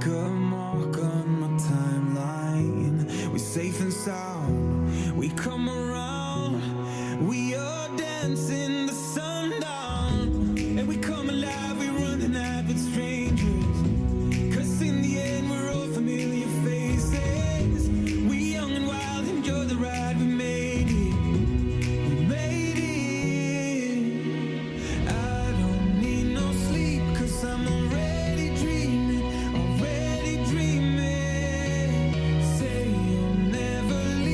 make a mark on my timeline. We're safe and sound, we come around. We are dancing the sundown, and we come alive, we running out with strangers. Cause in the end we're all familiar faces. We young and wild, enjoy the ride, we made it. We made it. I don't need no sleep, cause I'm already dreaming, already dreaming. Say you'll never leave.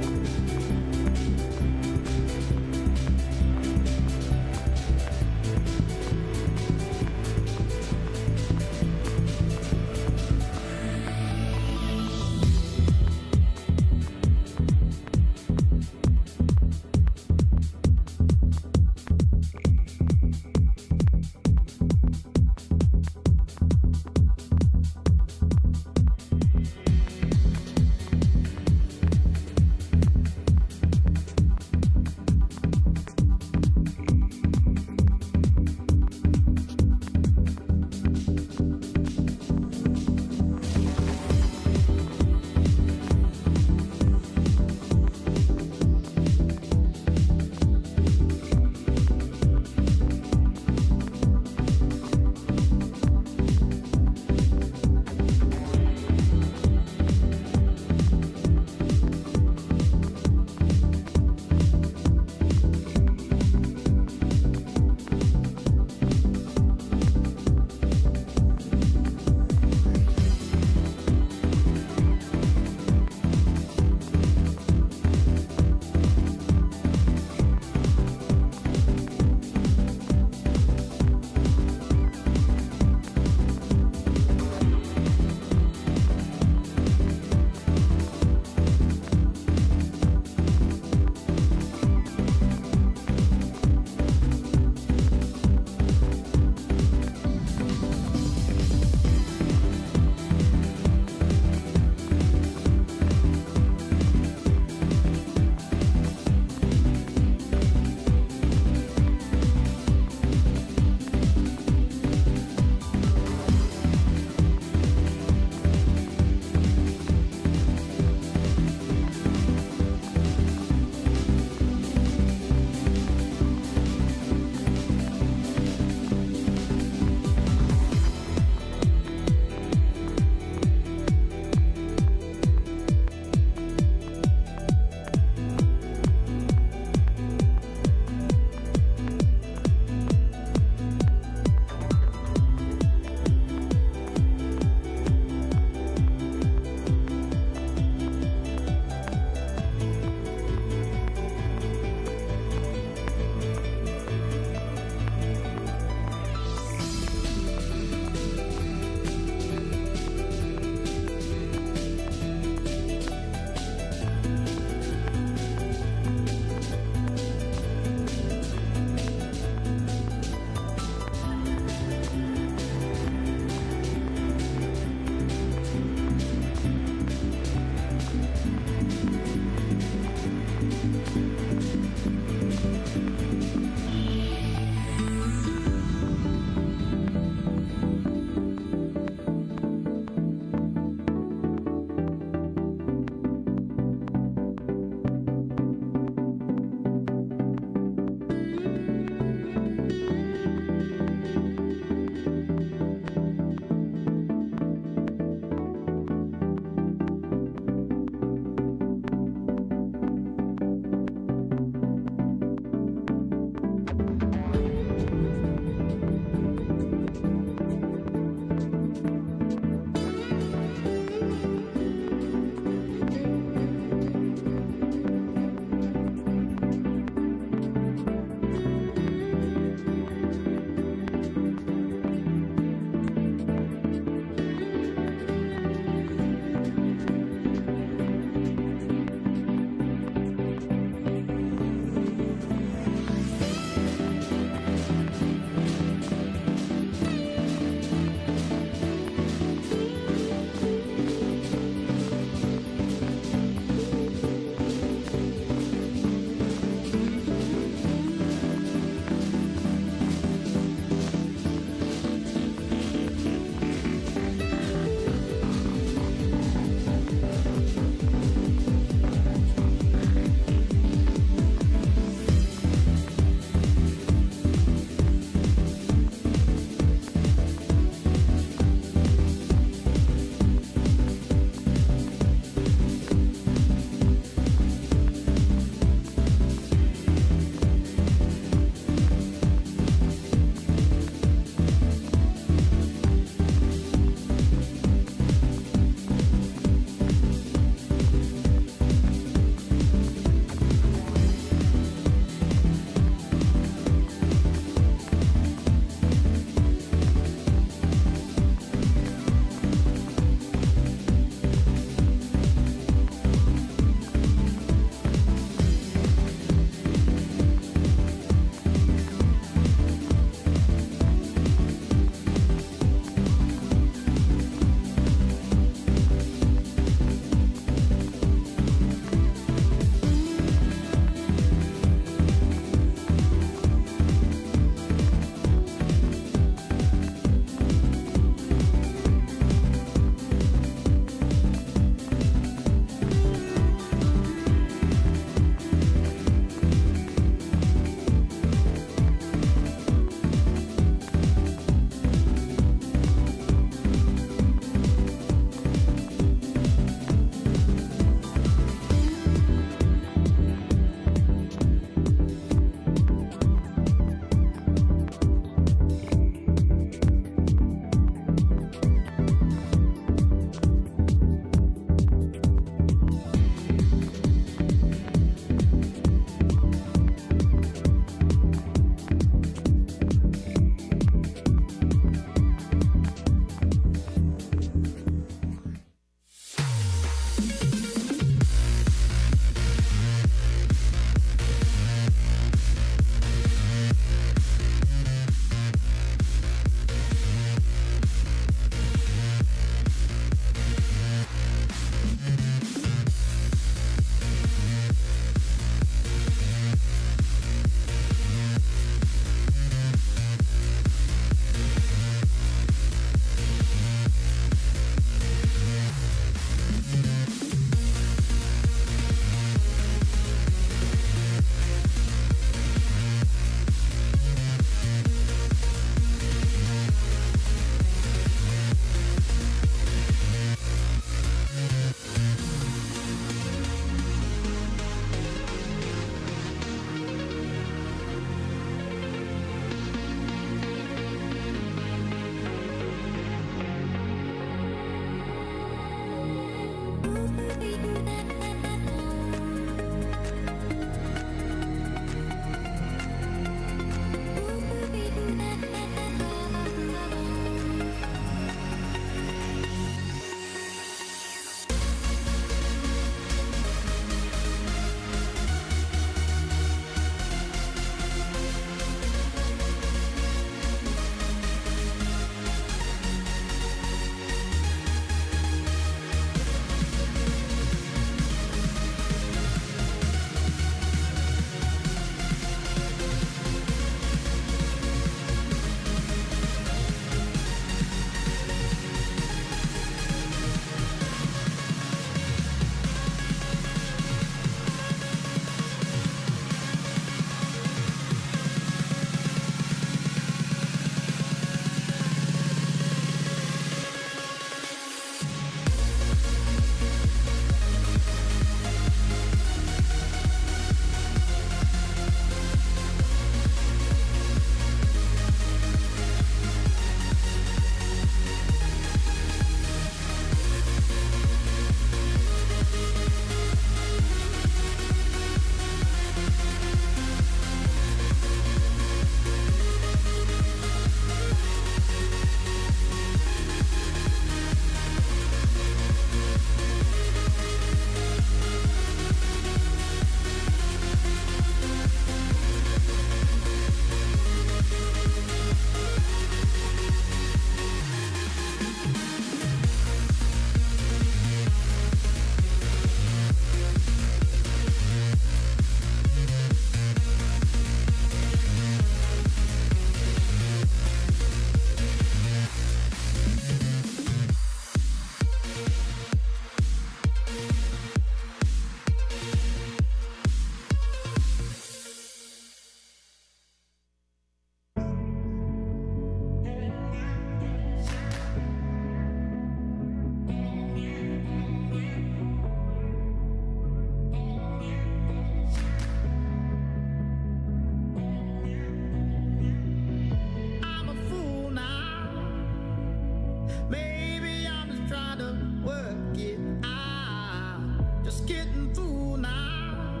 getting through now.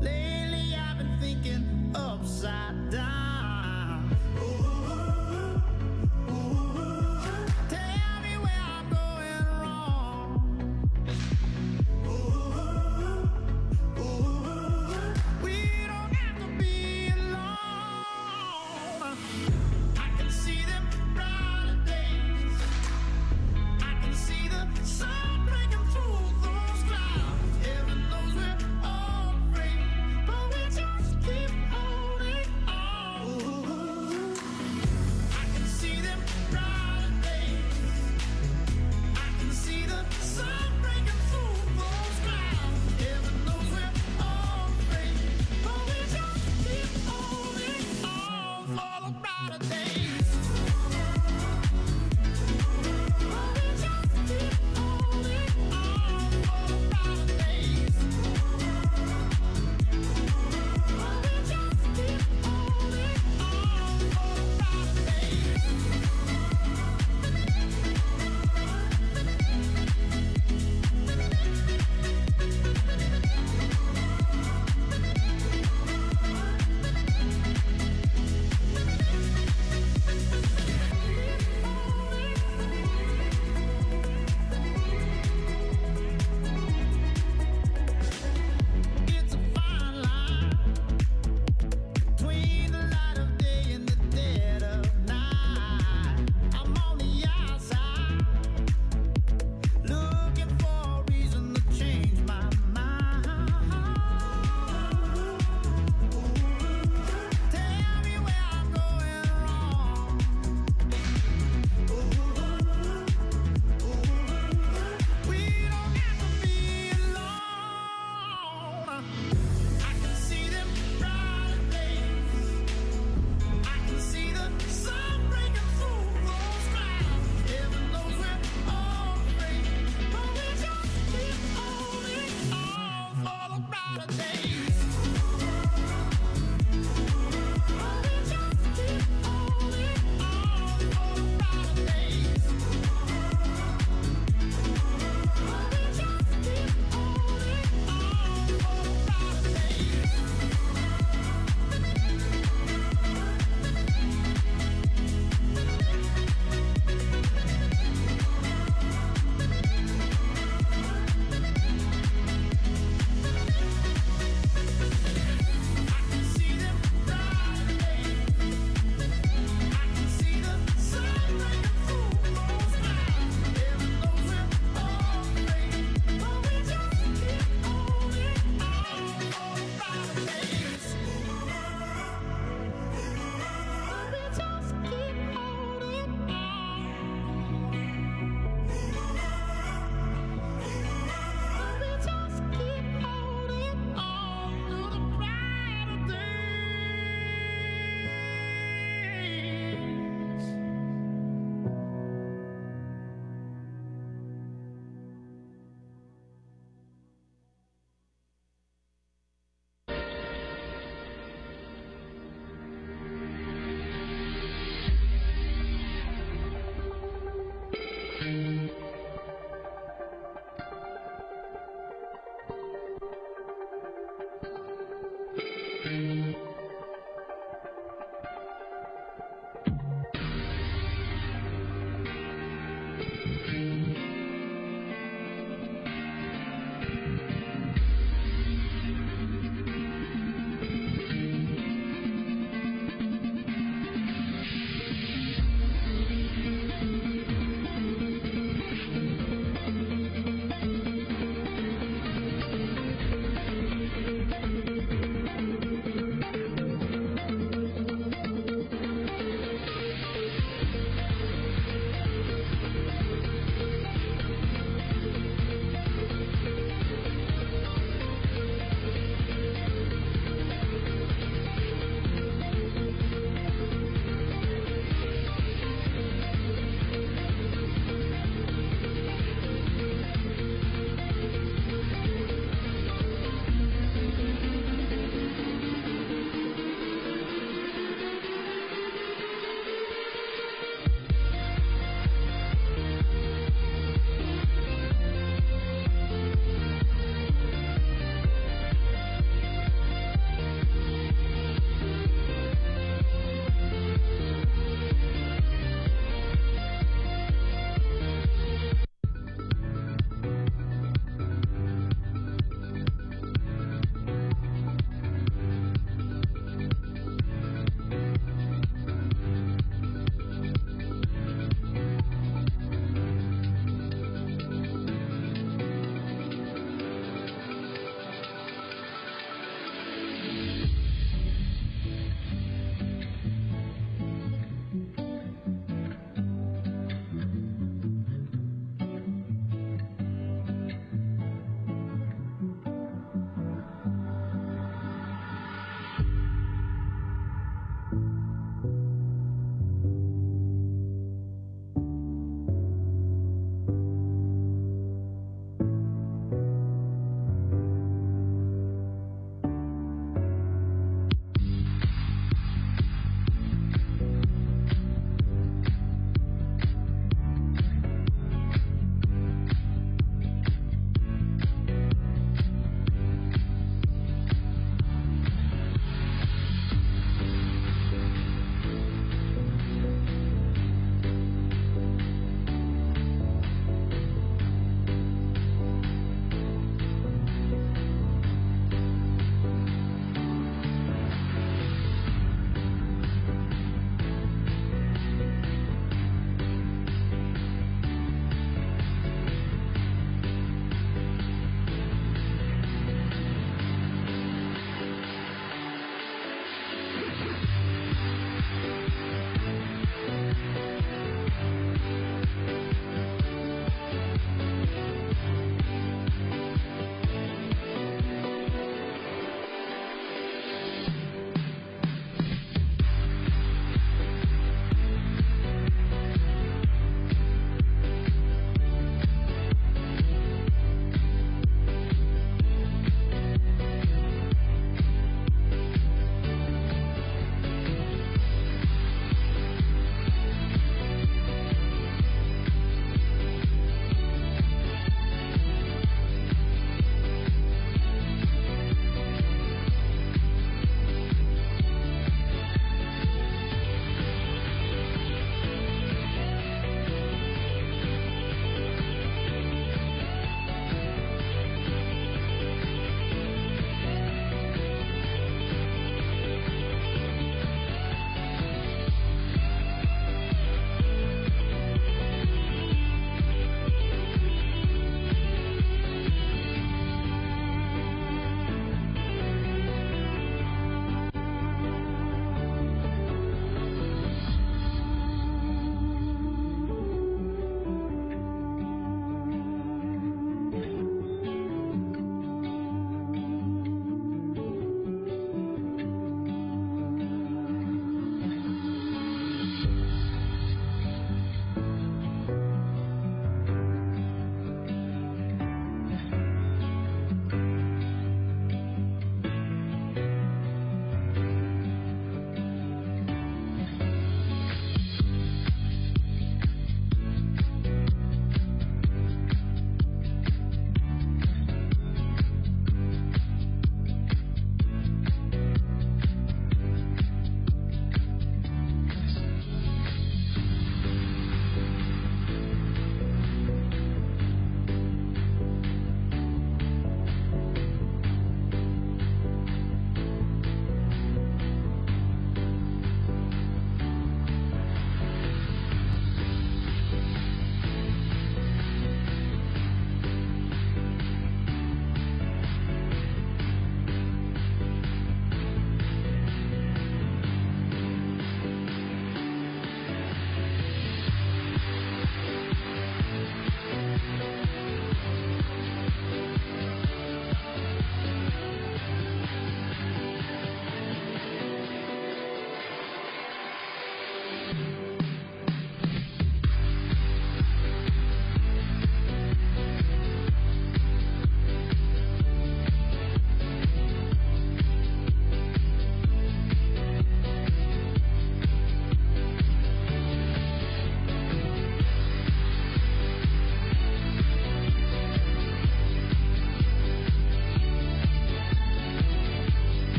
Lately I've been thinking upside down. Tell me where I'm going wrong. We don't have to be alone. I can see them brighter days. I can see the sun breaking through those clouds. Heaven knows we're all afraid, but we just keep holding on. I can see them brighter days. I can see the sun breaking through those clouds. Heaven knows we're all afraid, but we just keep holding on for the brighter days. But we just keep holding on for the brighter days. But we just keep It's a fine line between the light of day and the dead of night. I'm on the outside, looking for a reason to change my mind. Tell me where I'm going wrong. We don't have to be alone. I can see them brighter days. I can see the sun breaking through those clouds. Heaven knows we're all afraid, but we just keep holding on for the brighter days. But we just keep holding on for the brighter days. But we just keep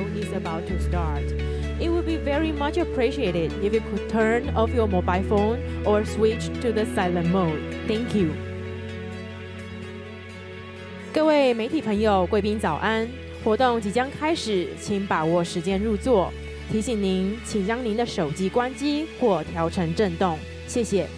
keynote is about to start. It would be very much appreciated if you could turn off your mobile phone or switch to the silent mode. Thank you. 各位媒体朋友、贵宾早安！活动即将开始，请把握时间入座。提醒您，请将您的手机关机或调成震动，谢谢。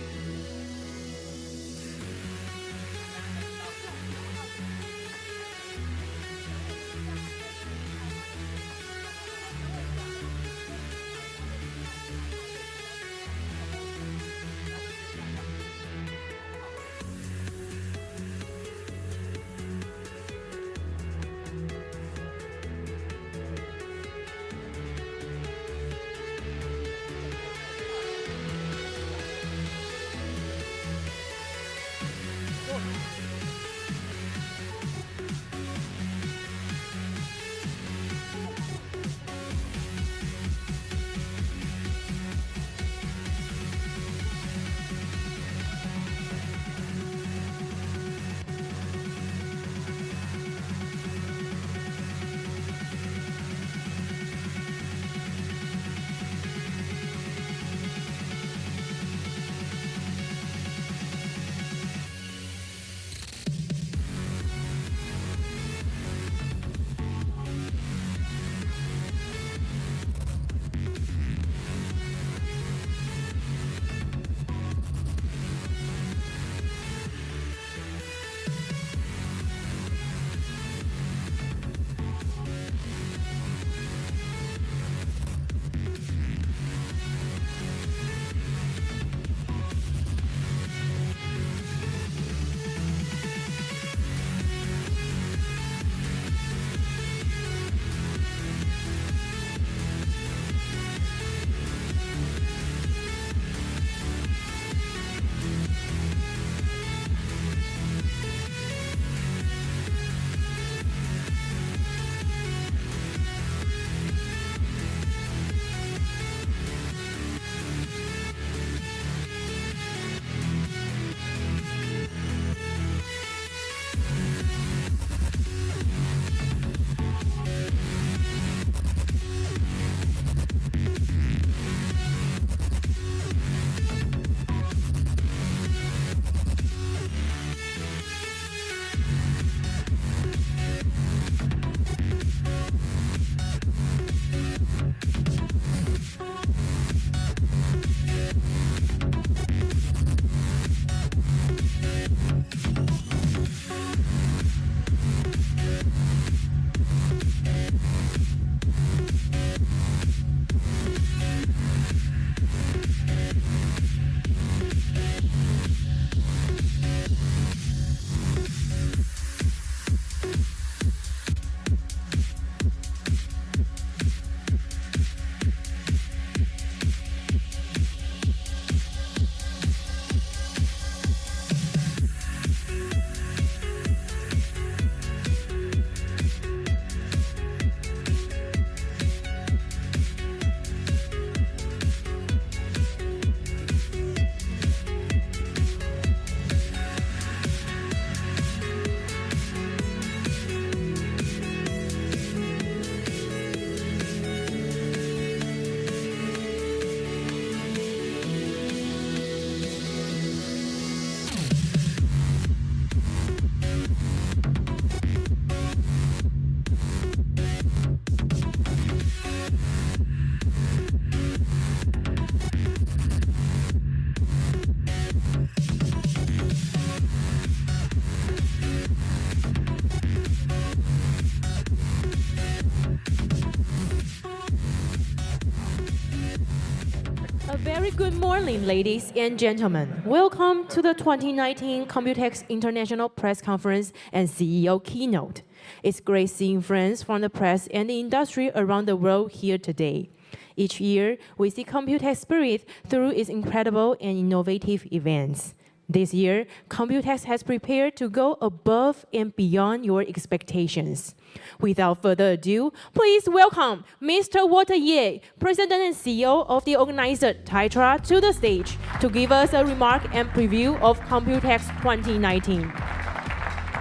A very good morning, ladies and gentlemen. Welcome to the 2019 COMPUTEX International Press Conference and CEO Keynote. It's great seeing friends from the press and the industry around the world here today. Each year, we see COMPUTEX spirit through its incredible and innovative events. This year, COMPUTEX has prepared to go above and beyond your expectations. Without further ado, please welcome Mr. Walter Ye, President and CEO of the organizer TITRA, to the stage to give us a remark and preview of COMPUTEX 2019.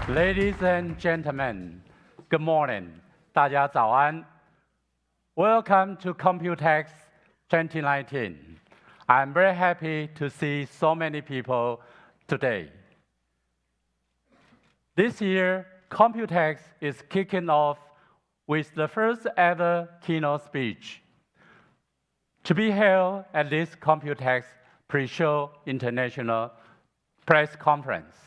Ladies and gentlemen, good morning. 大家早安。Welcome to COMPUTEX 2019. I'm very happy to see so many people today. This year, COMPUTEX is kicking off with the first ever keynote speech to be held at this COMPUTEX pre-show international press conference.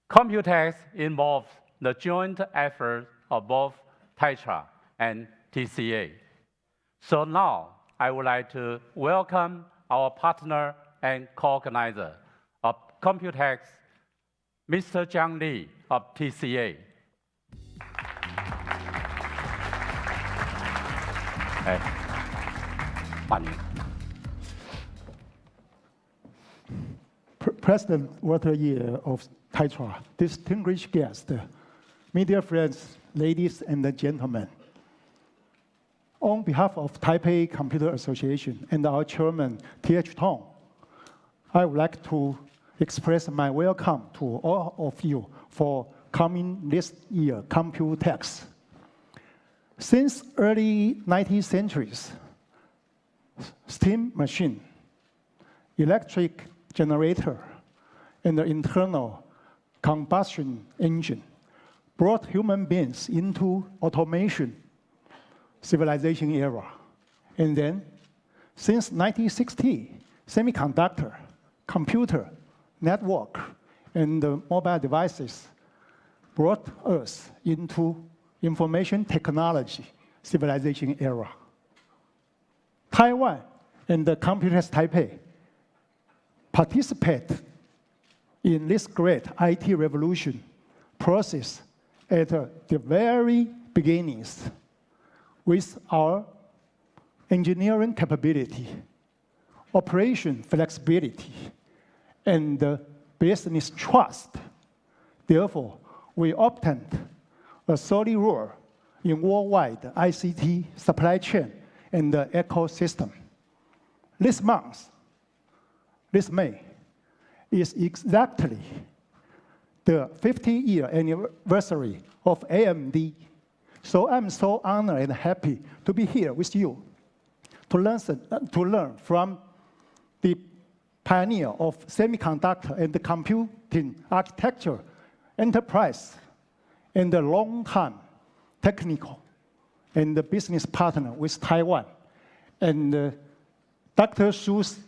COMPUTEX involves the joint effort of both Tetra and TCA. So now, I would like to welcome our partner and co-organizer of COMPUTEX, Mr. Zhang Li of TCA. President Walter Ye of Tetra, distinguished guests, media friends, ladies and gentlemen. On behalf of Taipei Computer Association and our chairman, T.H. Tong, I would like to express my welcome to all of you for coming this year, COMPUTEX. Since early 19th centuries, steam machine, electric generator, and the internal combustion engine brought human beings into automation civilization era. And then, since 1960, semiconductor, computer, network, and mobile devices brought us into information technology civilization era. Taiwan and the COMPUTEX Taipei participate in this great IT revolution process at the very beginnings with our engineering capability, operation flexibility, and business trust. Therefore, we obtained a solid role in worldwide ICT supply chain and the ecosystem. This May, is exactly the 50-year anniversary of AMD. So I'm so honored and happy to be here with you to learn from the pioneer of semiconductor and the computing architecture enterprise and the long-time technical and the business partner with Taiwan. And Dr. Su's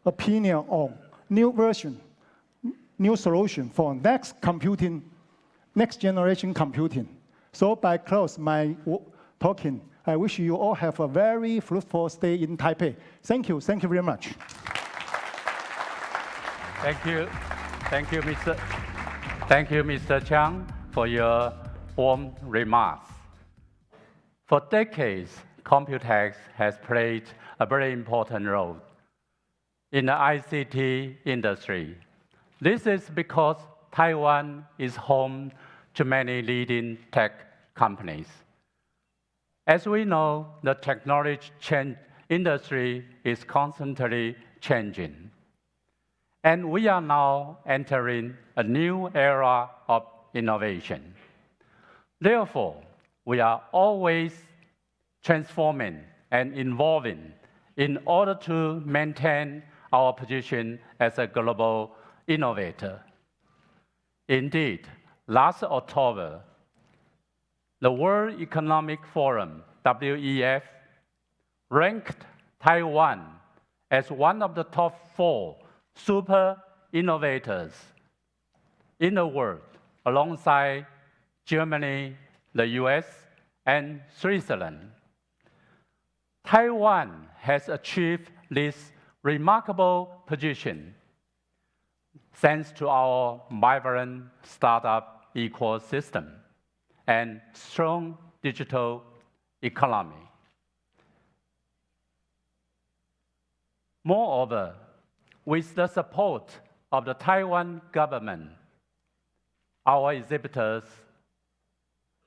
opinion on new version, new solution for next generation computing. So by close my talking, I wish you all have a very fruitful stay in Taipei. Thank you very much. Thank you, Mr. Chang, for your warm remarks. For decades, COMPUTEX has played a very important role in the ICT industry. This is because Taiwan is home to many leading tech companies. As we know, the technology industry is constantly changing. And we are now entering a new era of innovation. Therefore, we are always transforming and evolving in order to maintain our position as a global innovator. Indeed, last October, the World Economic Forum, WEF, ranked Taiwan as one of the top 4 super innovators in the world, alongside Germany, the US, and Switzerland. Taiwan has achieved this remarkable position thanks to our vibrant startup ecosystem and strong digital economy. Moreover, with the support of the Taiwan government, our exhibitors,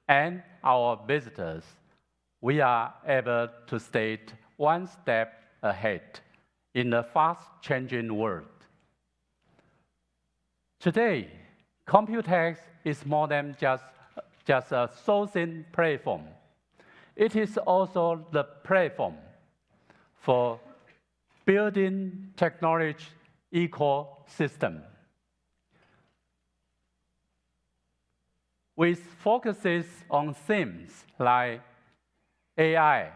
and our visitors, we are able to stay one step ahead in a fast-changing world. Today, COMPUTEX is more than just a sourcing platform. It is also the platform for building technology ecosystem, with focuses on themes like AI,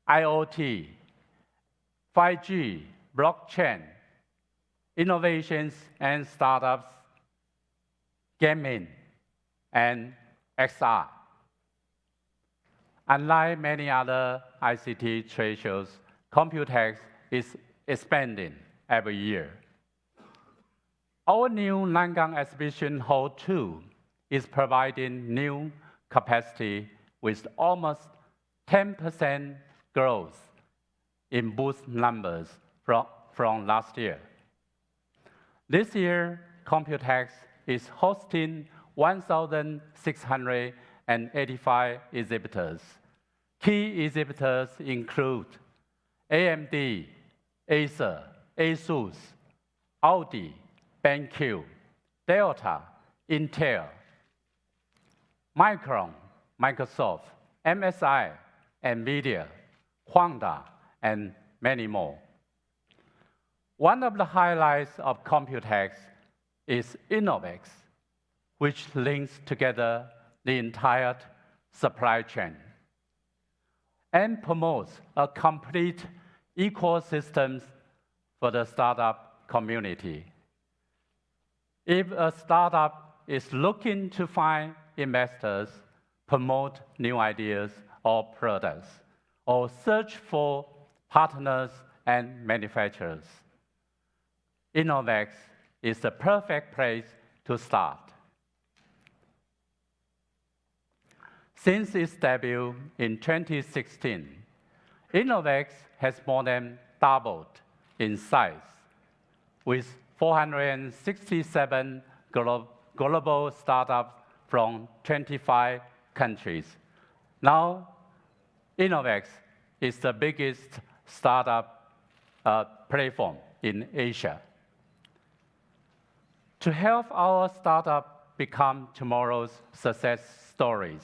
IoT, 5G, blockchain, innovations and startups, gaming, and XR. Unlike many other ICT trade shows, COMPUTEX is expanding every year. Our new Nangang Exhibition Hall 2 is providing new capacity with almost 10% growth in booth numbers from last year. This year, COMPUTEX is hosting 1,685 exhibitors. Key exhibitors include AMD, Acer, ASUS, Audi, BenQ, Delta, Intel, Micron, Microsoft, MSI, NVIDIA, Honda, and many more. One of the highlights of COMPUTEX is Innovex, which links together the entire supply chain and promotes a complete ecosystem for the startup community. If a startup is looking to find investors, promote new ideas or products, or search for partners and manufacturers, Innovex is the perfect place to start. Since its debut in 2016, Innovex has more than doubled in size, with 467 global startups from 25 countries. Now, Innovex is the biggest startup platform in Asia. To help our startup become tomorrow's success stories,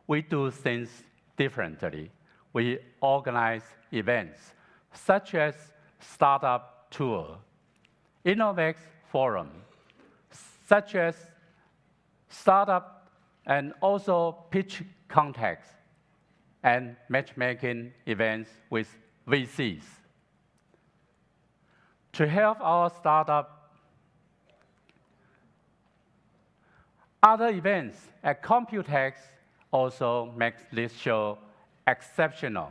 we do things differently. We organize events such as Startup Tour, Innovex Forum, such as startup and also pitch contacts and matchmaking events with VCs. To help our startup, other events at COMPUTEX also makes this show exceptional.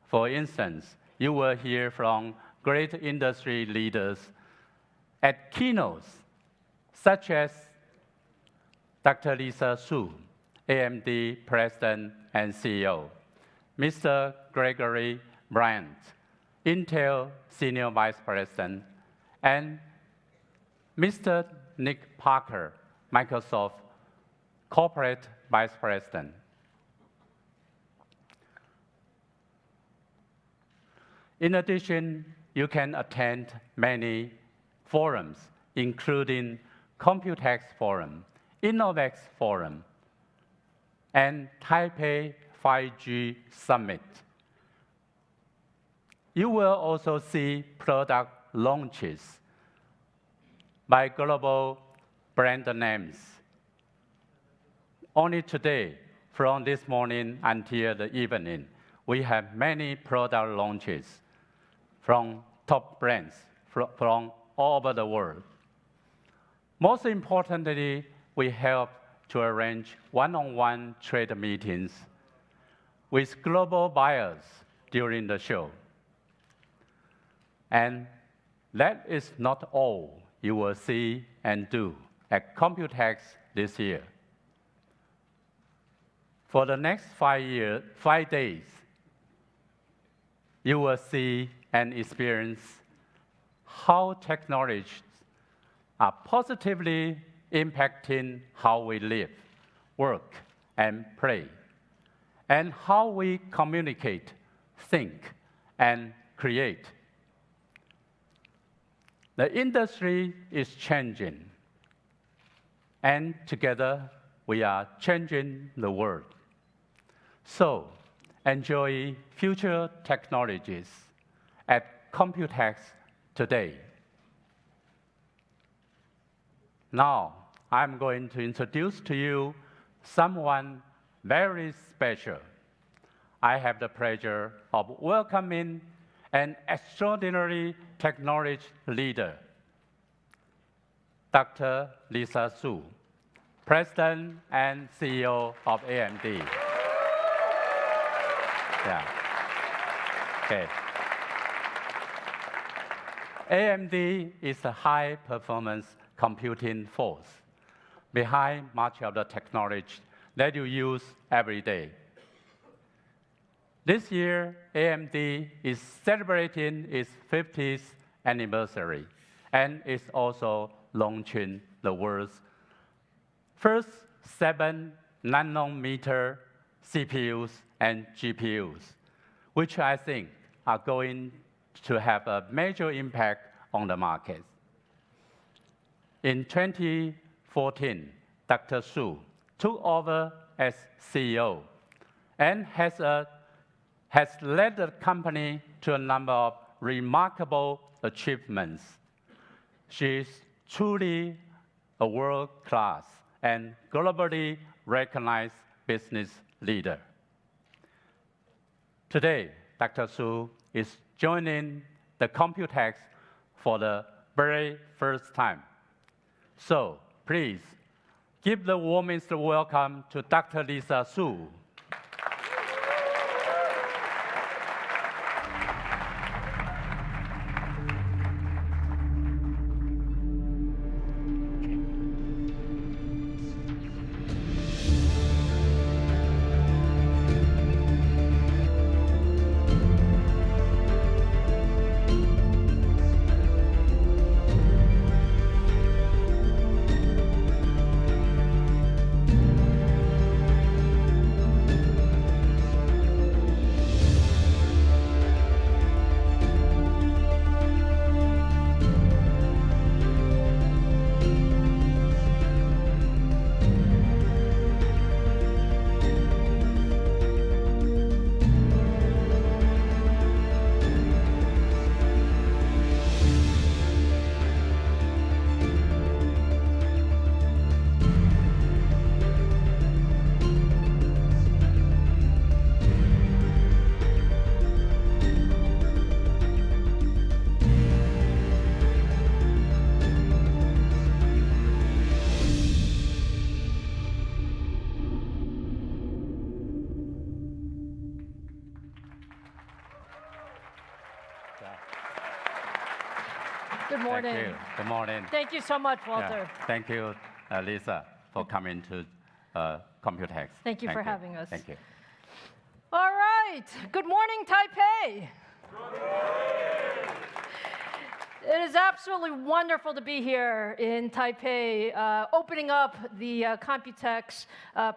For instance, you will hear from great industry leaders at keynotes, such as Dr. Lisa Su, AMD President and CEO, Mr. Gregory Bryant, Intel Senior Vice President, and Mr. Nick Parker, Microsoft Corporate Vice President. In addition, you can attend many forums, including COMPUTEX Forum, Innovex Forum, and Taipei 5G Summit. You will also see product launches by global brand names. Only today, from this morning until the evening, we have many product launches from top brands from all over the world. Most importantly, we help to arrange one-on-one trade meetings with global buyers during the show. And that is not all you will see and do at COMPUTEX this year. For the next 5 days, you will see and experience how technologies are positively impacting how we live, work, and play, and how we communicate, think, and create. The industry is changing, and together we are changing the world. So, enjoy future technologies at COMPUTEX today. Now, I'm going to introduce to you someone very special. I have the pleasure of welcoming an extraordinary technology leader, Dr. Lisa Su, President and CEO of AMD. Yeah. Okay. AMD is a high-performance computing force behind much of the technology that you use every day. This year, AMD is celebrating its 50th anniversary and is also launching the world's first 7-nanometer CPUs and GPUs, which I think are going to have a major impact on the market. In 2014, Dr. Su took over as CEO and has led the company to a number of remarkable achievements. She is truly a world-class and globally recognized business leader. Today, Dr. Su is joining the COMPUTEX for the very first time. So please, give the warmest welcome to Dr. Lisa Su. Good morning. Thank you. Good morning. Thank you so much, Walter. Yeah. Thank you, Lisa, for coming to COMPUTEX. Thank you for having us. Thank you. All right. Good morning, Taipei. It is absolutely wonderful to be here in Taipei, opening up the COMPUTEX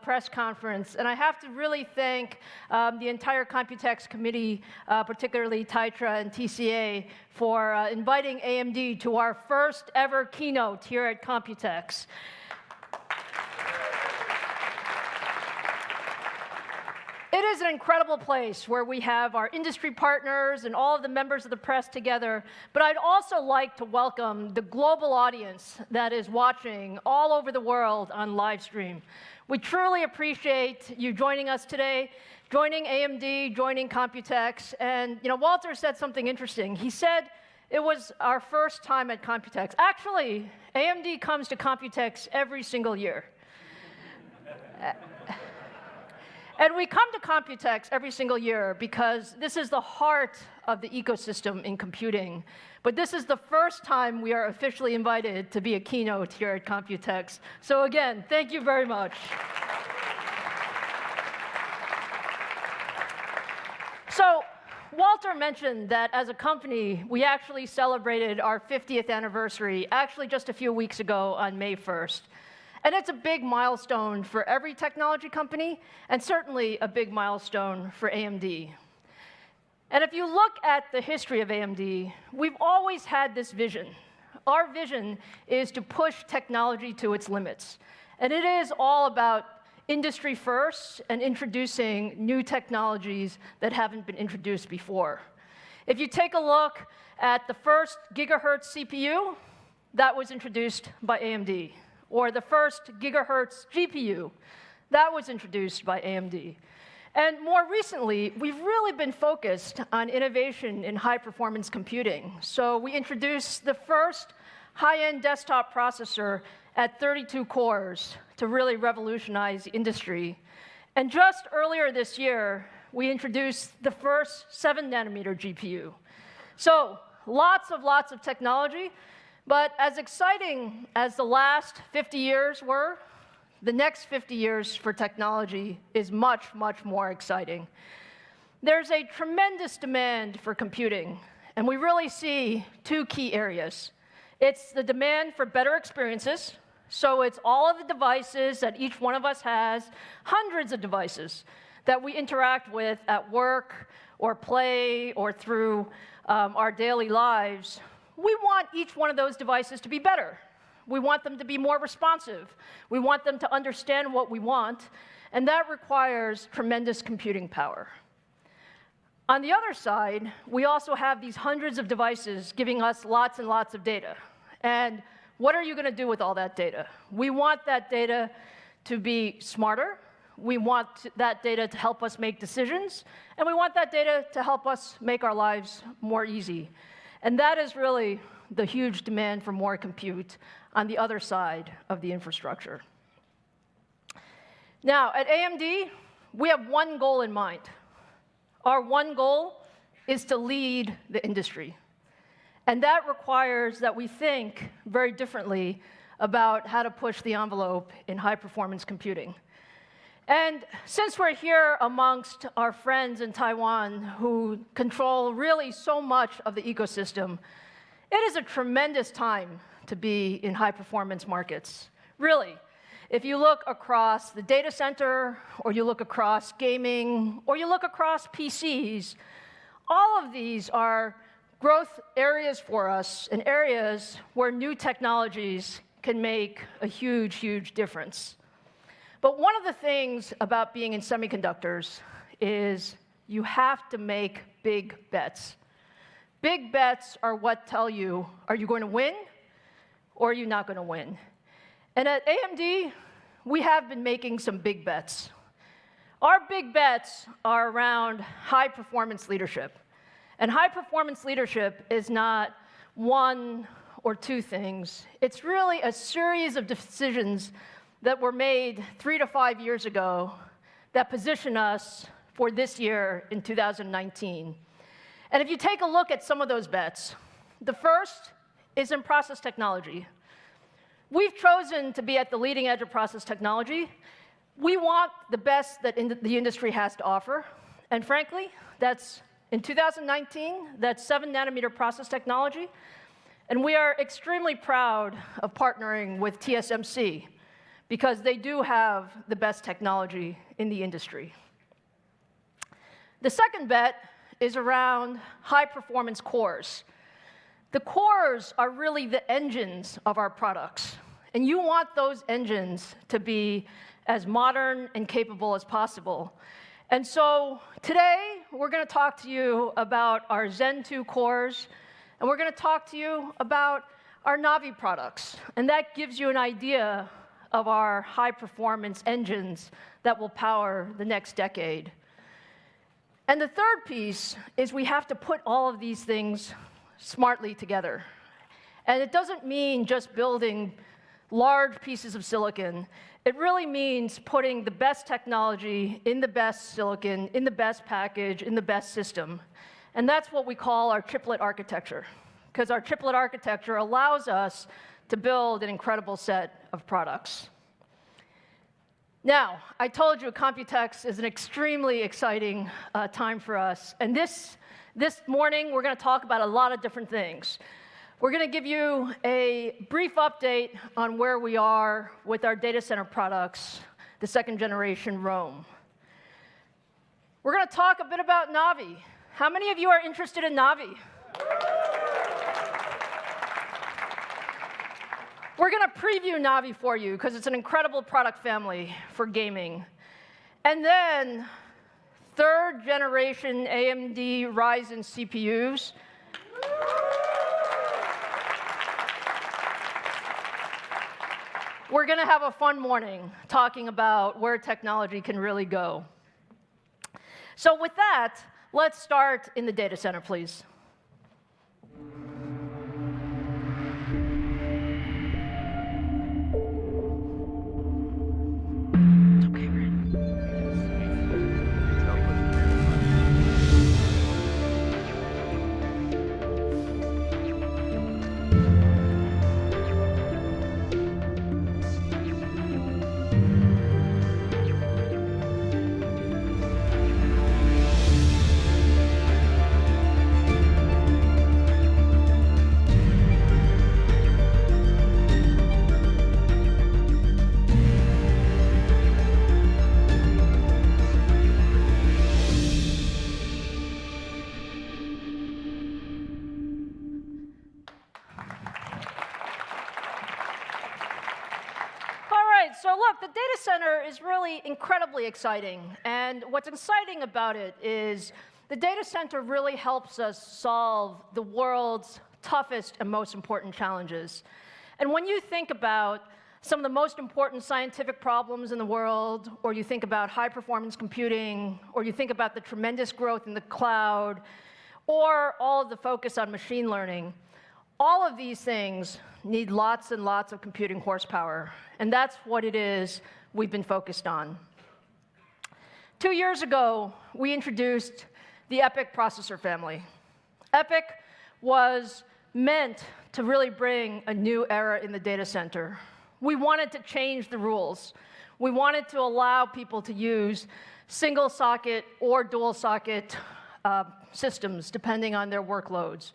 press conference. And I have to really thank the entire COMPUTEX committee, particularly Taitra and TCA, for inviting AMD to our first ever keynote here at COMPUTEX. It is an incredible place where we have our industry partners and all of the members of the press together, but I'd also like to welcome the global audience that is watching all over the world on live stream. We truly appreciate you joining us today, joining AMD, joining COMPUTEX, and Walter said something interesting. He said it was our first time at COMPUTEX. Actually, AMD comes to COMPUTEX every single year. And we come to COMPUTEX every single year because this is the heart of the ecosystem in computing. But this is the first time we are officially invited to be a keynote here at COMPUTEX. So again, thank you very much. So Walter mentioned that as a company, we actually celebrated our 50th anniversary, actually just a few weeks ago on May 1st. And it's a big milestone for every technology company, and certainly a big milestone for AMD. And if you look at the history of AMD, we've always had this vision. Our vision is to push technology to its limits. And it is all about industry first and introducing new technologies that haven't been introduced before. If you take a look at the first gigahertz CPU, that was introduced by AMD, or the first gigahertz GPU, that was introduced by AMD. And more recently, we've really been focused on innovation in high-performance computing. So we introduced the first high-end desktop processor at 32 cores to really revolutionize the industry. And just earlier this year, we introduced the first 7-nanometer GPU. So lots of technology, but as exciting as the last 50 years were, the next 50 years for technology is much more exciting. There's a tremendous demand for computing, and we really see two key areas. It's the demand for better experiences, so it's all of the devices that each one of us has, hundreds of devices that we interact with at work or play or through our daily lives. We want each one of those devices to be better. We want them to be more responsive. We want them to understand what we want, and that requires tremendous computing power. On the other side, we also have these hundreds of devices giving us lots and lots of data. And what are you going to do with all that data? We want that data to be smarter. We want that data to help us make decisions. And we want that data to help us make our lives more easy. And that is really the huge demand for more compute on the other side of the infrastructure. Now, at AMD, we have one goal in mind. Our one goal is to lead the industry. And that requires that we think very differently about how to push the envelope in high-performance computing. And since we're here amongst our friends in Taiwan who control really so much of the ecosystem, it is a tremendous time to be in high-performance markets. Really, if you look across the data center, or you look across gaming, or you look across PCs, all of these are growth areas for us and areas where new technologies can make a huge difference. But one of the things about being in semiconductors is you have to make big bets. Big bets are what tell you, are you going to win or are you not going to win? And at AMD, we have been making some big bets. Our big bets are around high-performance leadership. And high-performance leadership is not one or two things. It's really a series of decisions that were made 3 to 5 years ago that position us for this year in 2019. And if you take a look at some of those bets, the first is in process technology. We've chosen to be at the leading edge of process technology. We want the best that the industry has to offer. And frankly, that's in 2019, that's 7-nanometer process technology. And we are extremely proud of partnering with TSMC because they do have the best technology in the industry. The second bet is around high-performance cores. The cores are really the engines of our products. And you want those engines to be as modern and capable as possible. And so today, we're going to talk to you about our Zen 2 cores, and we're going to talk to you about our Navi products. And that gives you an idea of our high-performance engines that will power the next decade. And the third piece is we have to put all of these things smartly together. And it doesn't mean just building large pieces of silicon. It really means putting the best technology in the best silicon, in the best package, in the best system. And that's what we call our chiplet architecture, because our chiplet architecture allows us to build an incredible set of products. Now, I told you COMPUTEX is an extremely exciting time for us. And this morning, we're going to talk about a lot of different things. We're going to give you a brief update on where we are with our data center products, the second-generation Rome. We're going to talk a bit about Navi. How many of you are interested in Navi? We're going to preview Navi for you because it's an incredible product family for gaming. And then third generation AMD Ryzen CPUs. We're going to have a fun morning talking about where technology can really go. So with that, let's start in the data center, please. So look, the data center is really incredibly exciting. And what's exciting about it is the data center really helps us solve the world's toughest and most important challenges. And when you think about some of the most important scientific problems in the world, or you think about high-performance computing, or you think about the tremendous growth in the cloud, or all of the focus on machine learning, all of these things need lots and lots of computing horsepower. And that's what it is we've been focused on. 2 years ago, we introduced the EPYC processor family. EPYC was meant to really bring a new era in the data center. We wanted to change the rules. We wanted to allow people to use single socket or dual socket systems, depending on their workloads.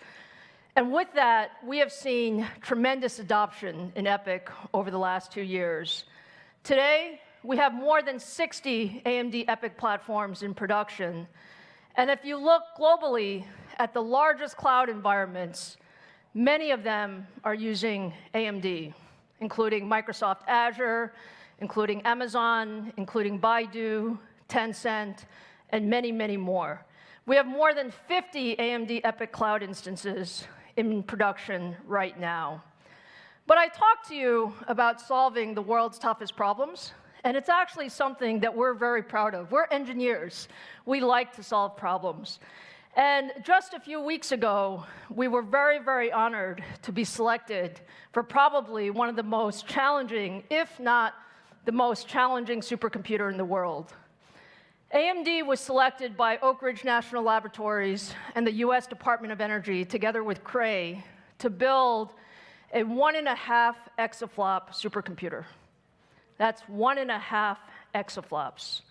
And with that, we have seen tremendous adoption in EPYC over the last 2 years. Today, we have more than 60 AMD EPYC platforms in production. And if you look globally at the largest cloud environments, many of them are using AMD, including Microsoft Azure, including Amazon, including Baidu, Tencent, and many, many more. We have more than 50 AMD EPYC cloud instances in production right now. But I talked to you about solving the world's toughest problems, and it's actually something that we're very proud of. We're engineers. We like to solve problems. And just a few weeks ago, we were very, very honored to be selected for probably one of the most challenging, if not the most challenging supercomputer in the world. AMD was selected by Oak Ridge National Laboratories and the US Department of Energy, together with Cray, to build a 1.5 exaflop supercomputer. That's 1.5 exaflops.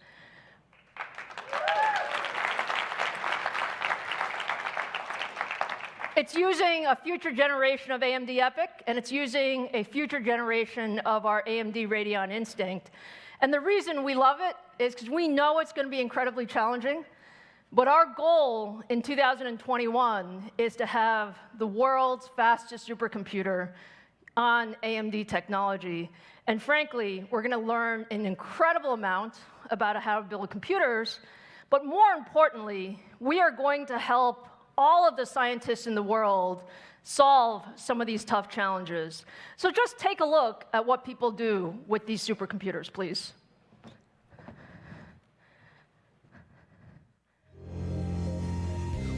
It's using a future generation of AMD EPYC, and it's using a future generation of our AMD Radeon Instinct. And the reason we love it is because we know it's going to be incredibly challenging, but our goal in 2021 is to have the world's fastest supercomputer on AMD technology. And frankly, we're going to learn an incredible amount about how to build computers, but more importantly, we are going to help all of the scientists in the world solve some of these tough challenges. So just take a look at what people do with these supercomputers, please.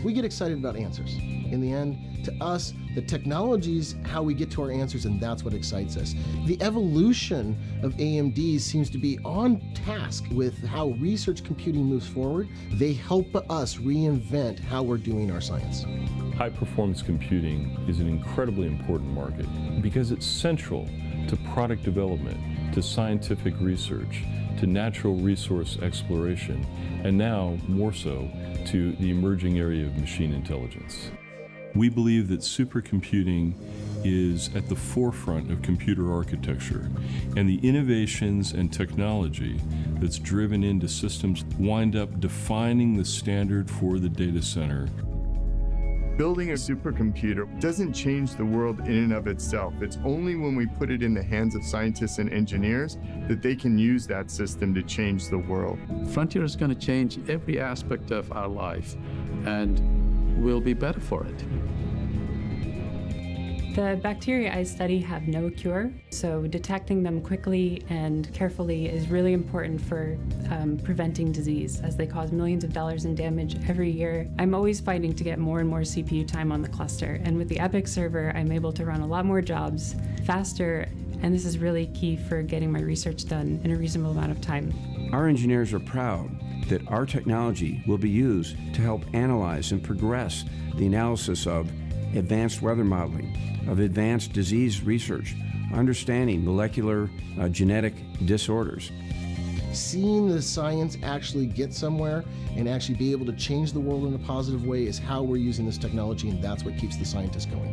We get excited about answers. In the end, to us, the technology's how we get to our answers, and that's what excites us. The evolution of AMD seems to be on task with how research computing moves forward. They help us reinvent how we're doing our science. High-performance computing is an incredibly important market because it's central to product development, to scientific research, to natural resource exploration, and now, more so, to the emerging area of machine intelligence. We believe that supercomputing is at the forefront of computer architecture, and the innovations and technology that's driven into systems wind up defining the standard for the data center. Building a supercomputer doesn't change the world in and of itself. It's only when we put it in the hands of scientists and engineers that they can use that system to change the world. Frontier is going to change every aspect of our life, and we'll be better for it. The bacteria I study have no cure, so detecting them quickly and carefully is really important for preventing disease, as they cause millions of dollars in damage every year. I'm always fighting to get more and more CPU time on the cluster, and with the EPIC server, I'm able to run a lot more jobs faster, and this is really key for getting my research done in a reasonable amount of time. Our engineers are proud that our technology will be used to help analyze and progress the analysis of advanced weather modeling, of advanced disease research, understanding molecular genetic disorders. Seeing the science actually get somewhere and actually be able to change the world in a positive way is how we're using this technology, and that's what keeps the scientists going.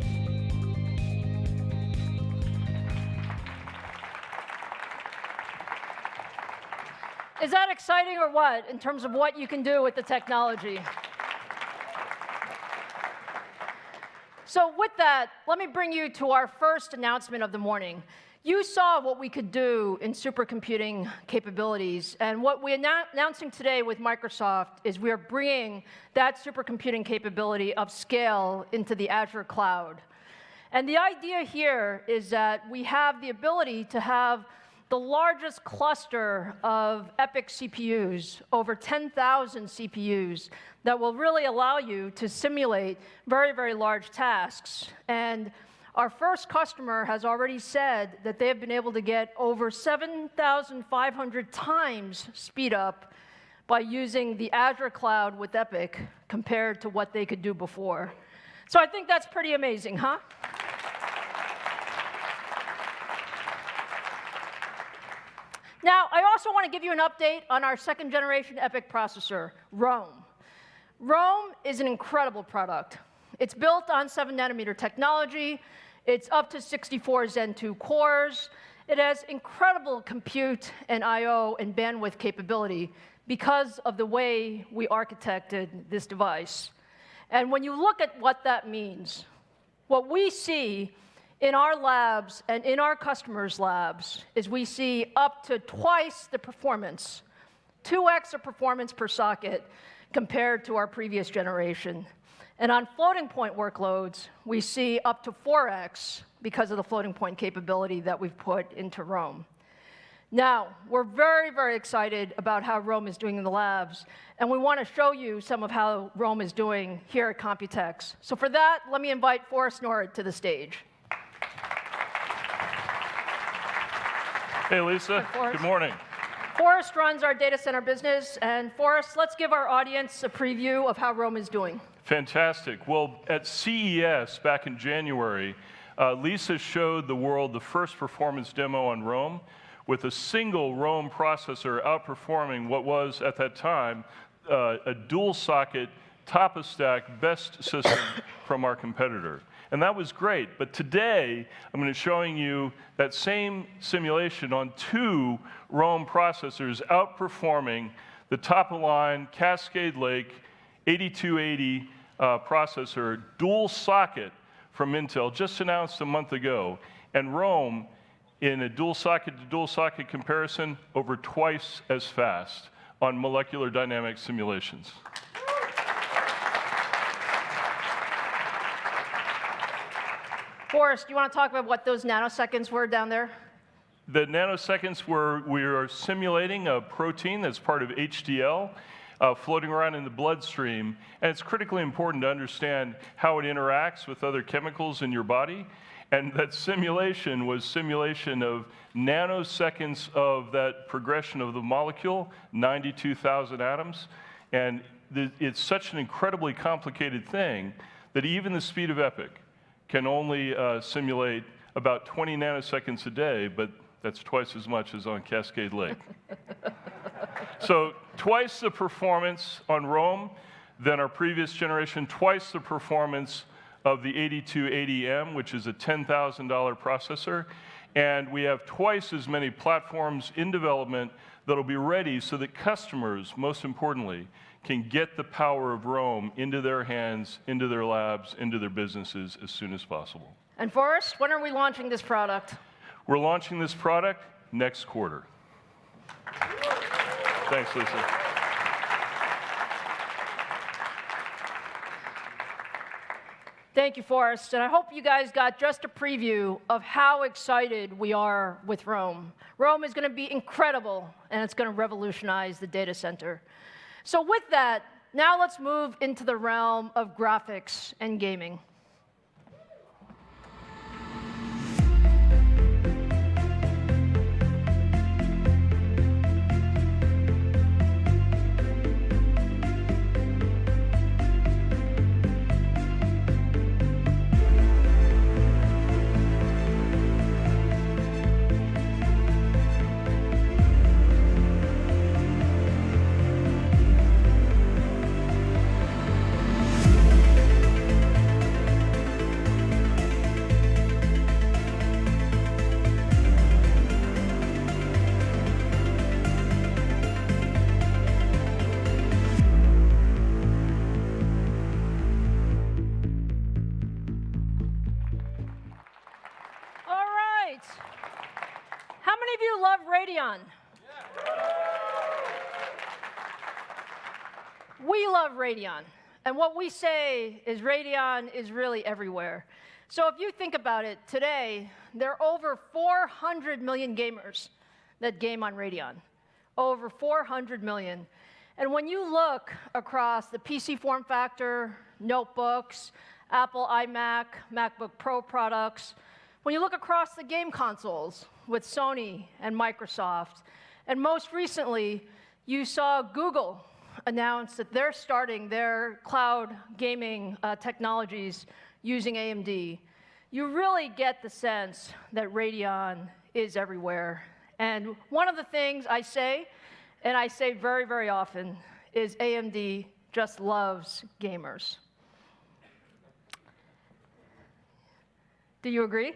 Is that exciting or what, in terms of what you can do with the technology? So with that, let me bring you to our first announcement of the morning. You saw what we could do in supercomputing capabilities, and what we're announcing today with Microsoft is we are bringing that supercomputing capability of scale into the Azure cloud. And the idea here is that we have the ability to have the largest cluster of EPIC CPUs, over 10,000 CPUs, that will really allow you to simulate very, very large tasks. And our first customer has already said that they have been able to get over 7,500 times speed up by using the Azure cloud with EPIC compared to what they could do before. So I think that's pretty amazing, huh? Now, I also want to give you an update on our second-generation EPIC processor, Rome. Rome is an incredible product. It's built on 7-nanometer technology. It's up to 64 Zen 2 cores. It has incredible compute and I/O and bandwidth capability because of the way we architected this device. And when you look at what that means, what we see in our labs and in our customers' labs is we see up to twice the performance, 2x the performance per socket compared to our previous generation. And on floating point workloads, we see up to 4x because of the floating point capability that we've put into Rome. Now, we're very, very excited about how Rome is doing in the labs, and we want to show you some of how Rome is doing here at COMPUTEX. So for that, let me invite Forrest Nord to the stage. Hey, Lisa. Hi, good morning. Forrest runs our data center business, and Forrest, let's give our audience a preview of how Rome is doing. Fantastic. Well, at CES back in January, Lisa showed the world the first performance demo on Rome with a single Rome processor outperforming what was, at that time, a dual-socket, top-of-stack best system from our competitor. And that was great. But today, I'm going to be showing you that same simulation on 2 Rome processors outperforming the top-of-line Cascade Lake 8280 processor, dual socket from Intel, just announced a month ago. And Rome, in a dual socket to dual socket comparison, over twice as fast on molecular dynamics simulations. Forrest, you want to talk about what those nanoseconds were down there? The nanoseconds were, we are simulating a protein that's part of HDL floating around in the bloodstream. And it's critically important to understand how it interacts with other chemicals in your body. And that simulation was simulation of nanoseconds of that progression of the molecule, 92,000 atoms. And it's such an incredibly complicated thing that even the speed of EPIC can only simulate about 20 nanoseconds a day, but that's twice as much as on Cascade Lake. So twice the performance on Rome than our previous generation, twice the performance of the 8280M, which is a $10,000 processor. And we have twice as many platforms in development that'll be ready so that customers, most importantly, can get the power of Rome into their hands, into their labs, into their businesses as soon as possible. And Forrest, when are we launching this product? We're launching this product next quarter. Thanks, Lisa. Thank you, Forrest. And I hope you guys got just a preview of how excited we are with Rome. Rome is going to be incredible, and it's going to revolutionize the data center. So with that, now let's move into the realm of graphics and gaming. How many of you love Radeon? We love Radeon. And what we say is Radeon is really everywhere. So if you think about it, today, there are over 400 million gamers that game on Radeon. Over 400 million. And when you look across the PC form factor, notebooks, Apple iMac, MacBook Pro products, when you look across the game consoles with Sony and Microsoft, and most recently, you saw Google announce that they're starting their cloud gaming technologies using AMD, you really get the sense that Radeon is everywhere. And one of the things I say, and I say very, very often, is AMD just loves gamers. Do you agree?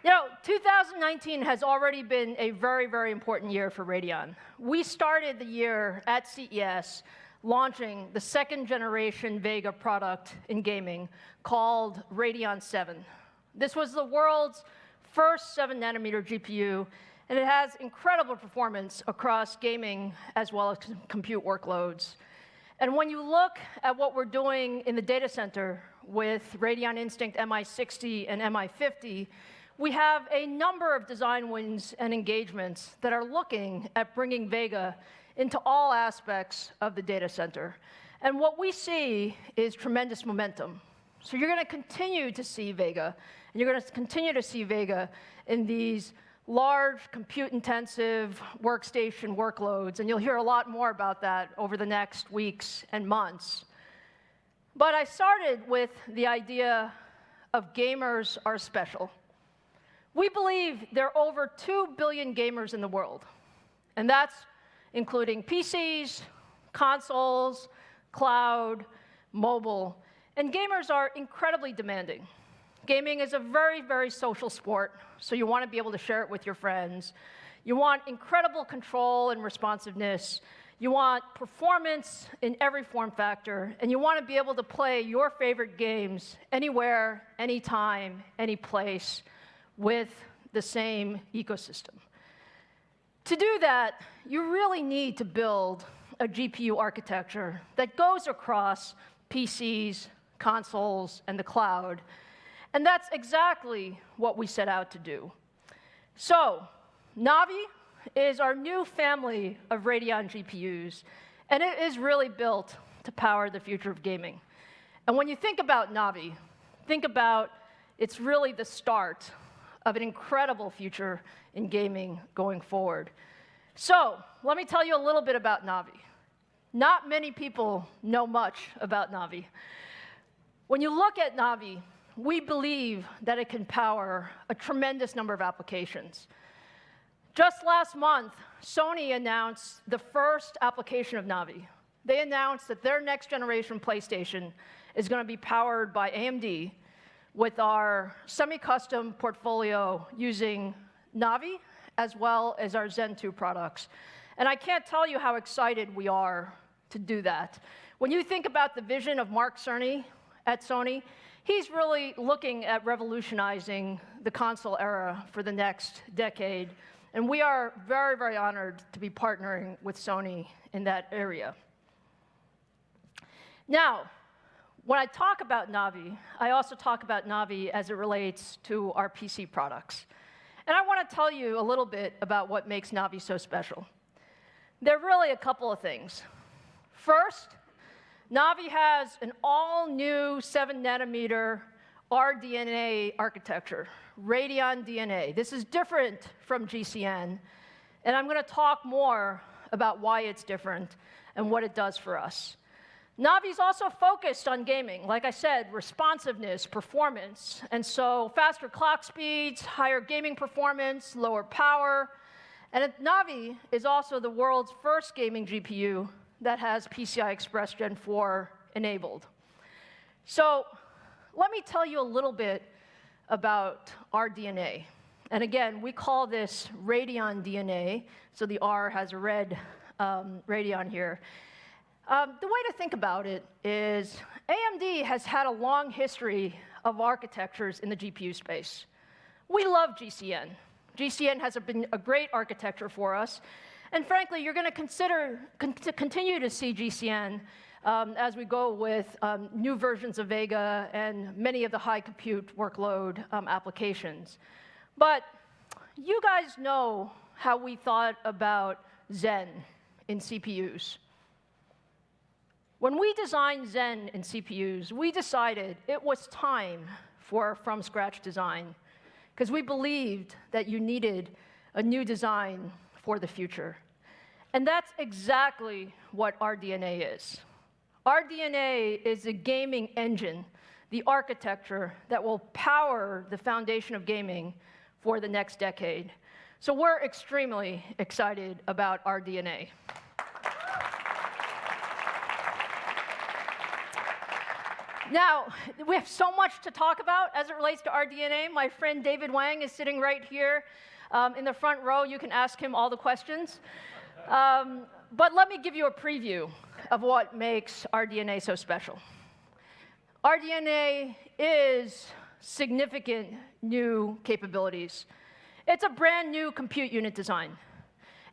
You know, 2019 has already been a very, very important year for Radeon. We started the year at CES launching the second generation Vega product in gaming called Radeon 7. This was the world's first 7-nanometer GPU, and it has incredible performance across gaming as well as compute workloads. And when you look at what we're doing in the data center with Radeon Instinct MI60 and MI50, we have a number of design wins and engagements that are looking at bringing Vega into all aspects of the data center. And what we see is tremendous momentum. So you're going to continue to see Vega, and you're going to continue to see Vega in these large, compute-intensive workstation workloads, and you'll hear a lot more about that over the next weeks and months. But I started with the idea of gamers are special. We believe there are over 2 billion gamers in the world, and that's including PCs, consoles, cloud, mobile, and gamers are incredibly demanding. Gaming is a very, very social sport, so you want to be able to share it with your friends. You want incredible control and responsiveness. You want performance in every form factor, and you want to be able to play your favorite games anywhere, anytime, any place with the same ecosystem. To do that, you really need to build a GPU architecture that goes across PCs, consoles, and the cloud. And that's exactly what we set out to do. So, Navi is our new family of Radeon GPUs, and it is really built to power the future of gaming. And when you think about Navi, think about it's really the start of an incredible future in gaming going forward. So, let me tell you a little bit about Navi. Not many people know much about Navi. When you look at Navi, we believe that it can power a tremendous number of applications. Just last month, Sony announced the first application of Navi. They announced that their next generation PlayStation is going to be powered by AMD with our semi-custom portfolio using Navi as well as our Zen 2 products. And I can't tell you how excited we are to do that. When you think about the vision of Mark Cerny at Sony, he's really looking at revolutionizing the console era for the next decade. And we are very, very honored to be partnering with Sony in that area. Now, when I talk about Navi, I also talk about Navi as it relates to our PC products. And I want to tell you a little bit about what makes Navi so special. There are really a couple of things. First, Navi has an all-new 7-nanometer RDNA architecture, Radeon DNA. This is different from GCN, and I'm going to talk more about why it's different and what it does for us. Navi's also focused on gaming. Like I said, responsiveness, performance, and so faster clock speeds, higher gaming performance, lower power. And Navi is also the world's first gaming GPU that has PCI Express Gen 4 enabled. So let me tell you a little bit about RDNA. And again, we call this Radeon DNA, so the R has a red Radeon here. The way to think about it is AMD has had a long history of architectures in the GPU space. We love GCN. GCN has been a great architecture for us. And frankly, you're going to continue to see GCN as we go with new versions of Vega and many of the high compute workload applications. But you guys know how we thought about Zen in CPUs. When we designed Zen in CPUs, we decided it was time for from-scratch design, because we believed that you needed a new design for the future. And that's exactly what RDNA is. RDNA is a gaming engine, the architecture that will power the foundation of gaming for the next decade. So we're extremely excited about RDNA. Now, we have so much to talk about as it relates to RDNA. My friend David Wang is sitting right here in the front row. You can ask him all the questions. But let me give you a preview of what makes RDNA so special. RDNA is significant new capabilities. It's a brand new compute unit design.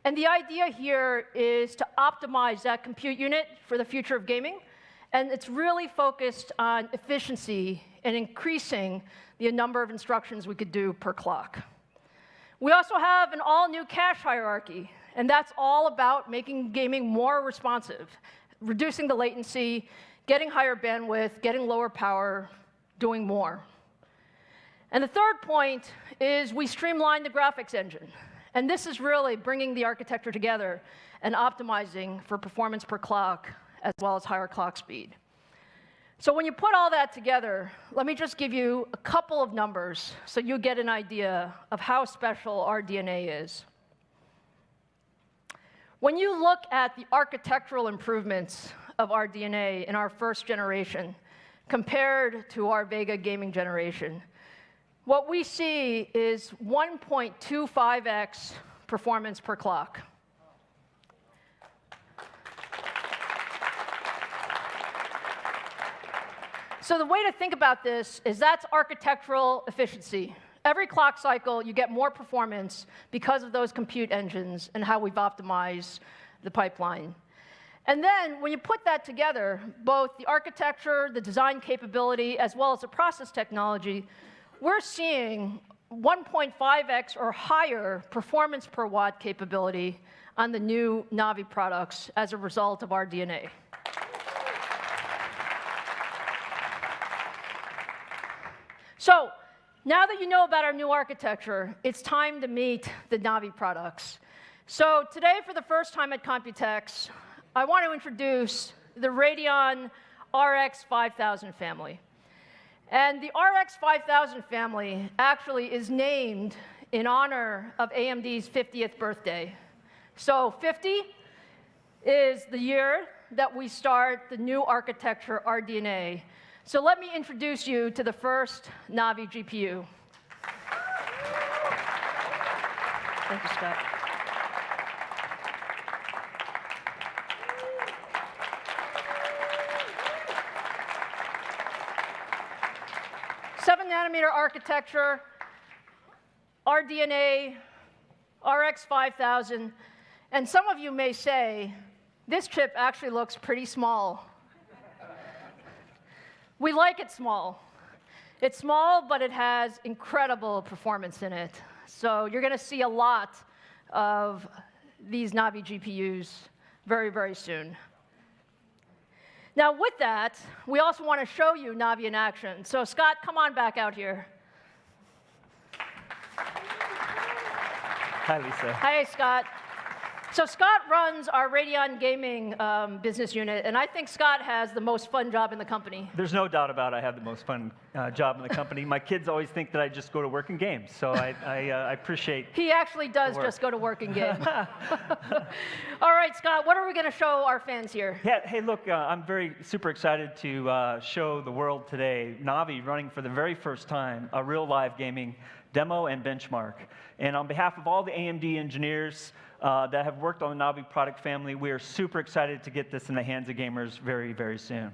And the idea here is to optimize that compute unit for the future of gaming. And it's really focused on efficiency and increasing the number of instructions we could do per clock. We also have an all-new cache hierarchy, and that's all about making gaming more responsive, reducing the latency, getting higher bandwidth, getting lower power, doing more. And the third point is we streamlined the graphics engine. And this is really bringing the architecture together and optimizing for performance per clock, as well as higher clock speed. So when you put all that together, let me just give you a couple of numbers so you get an idea of how special RDNA is. When you look at the architectural improvements of RDNA in our first generation compared to our Vega gaming generation, what we see is 1.25x performance per clock. So the way to think about this is that's architectural efficiency. Every clock cycle, you get more performance because of those compute engines and how we've optimized the pipeline. And then when you put that together, both the architecture, the design capability, as well as the process technology, we're seeing 1.5x or higher performance per watt capability on the new Navi products as a result of RDNA. So now that you know about our new architecture, it's time to meet the Navi products. So today, for the first time at COMPUTEX, I want to introduce the Radeon RX 5000 family. And the RX 5000 family actually is named in honor of AMD's 50th birthday. So 50 is the year that we start the new architecture RDNA So let me introduce you to the first Navi GPU. Thank you, Scott. Seven-nanometer architecture, RDNA, RX 5000, and some of you may say, this chip actually looks pretty small. We like it small. It's small, but it has incredible performance in it. So you're going to see a lot of these Navi GPUs very, very soon. Now, with that, we also want to show you Navi in action. So Scott, come on back out here. Hi, Lisa. Hi, Scott. So Scott runs our Radeon Gaming business unit, and I think Scott has the most fun job in the company. There's no doubt about it, I have the most fun job in the company. My kids always think that I just go to work and game, so I appreciate. He actually does just go to work and game. All right, Scott, what are we going to show our fans here? Yeah, hey, look, I'm super excited to show the world today Navi running for the very first time a real live gaming demo and benchmark. And on behalf of all the AMD engineers that have worked on the Navi product family, we are super excited to get this in the hands of gamers very, very soon.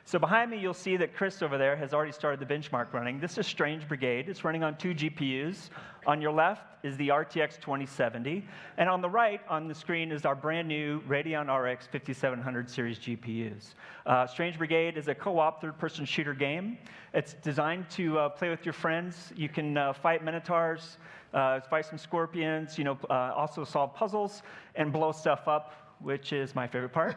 So behind me, you'll see that Chris over there has already started the benchmark running. This is Strange Brigade. It's running on 2 GPUs. On your left is the RTX 2070. And on the right on the screen is our brand new Radeon RX 5700 series GPUs. Strange Brigade is a co-op third-person shooter game. It's designed to play with your friends. You can fight minotaurs, fight some scorpions, also solve puzzles and blow stuff up, which is my favorite part.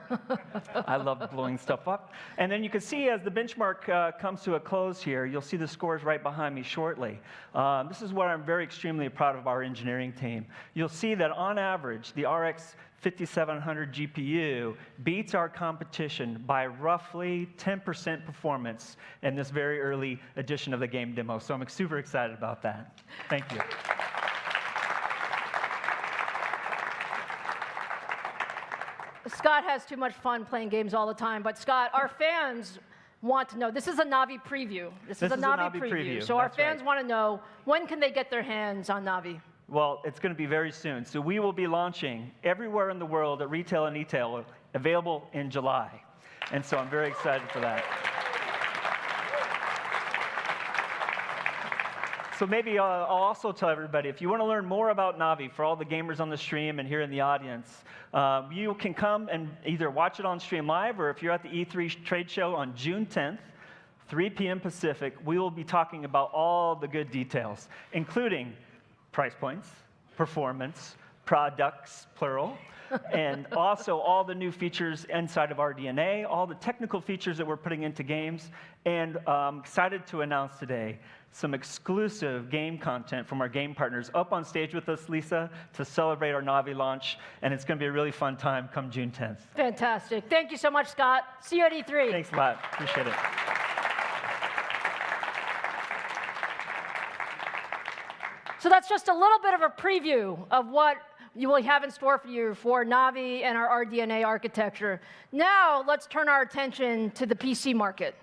I love blowing stuff up. And then you can see as the benchmark comes to a close here, you'll see the scores right behind me shortly. This is what I'm extremely proud of our engineering team. You'll see that on average, the RX 5700 GPU beats our competition by roughly 10% performance in this very early edition of the game demo. So I'm super excited about that. Thank you. Scott has too much fun playing games all the time, but Scott, our fans want to know, this is a Navi preview. This is a Navi preview. So our fans want to know, when can they get their hands on Navi? Well, it's going to be very soon. So we will be launching everywhere in the world at retail and e-tail, available in July. And so I'm very excited for that. So maybe I'll also tell everybody, if you want to learn more about Navi, for all the gamers on the stream and here in the audience, you can come and either watch it on stream live, or if you're at the E3 trade show on June 10th, 3 p.m. Pacific, we will be talking about all the good details, including price points, performance, products, plural, and also all the new features inside of RDNA, all the technical features that we're putting into games, and I'm excited to announce today some exclusive game content from our game partners up on stage with us, Lisa, to celebrate our Navi launch, and it's going to be a really fun time come June 10th. Fantastic. Thank you so much, Scott. See you at E3. Thanks a lot. Appreciate it. So that's just a little bit of a preview of what you will have in store for you for Navi and our RDNA architecture. Now let's turn our attention to the PC market.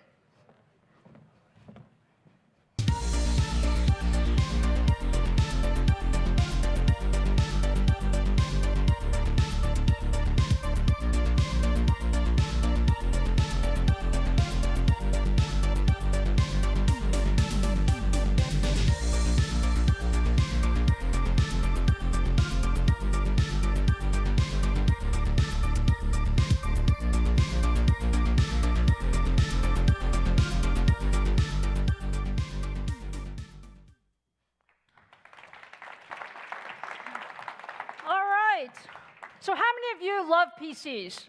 So how many of you love PCs?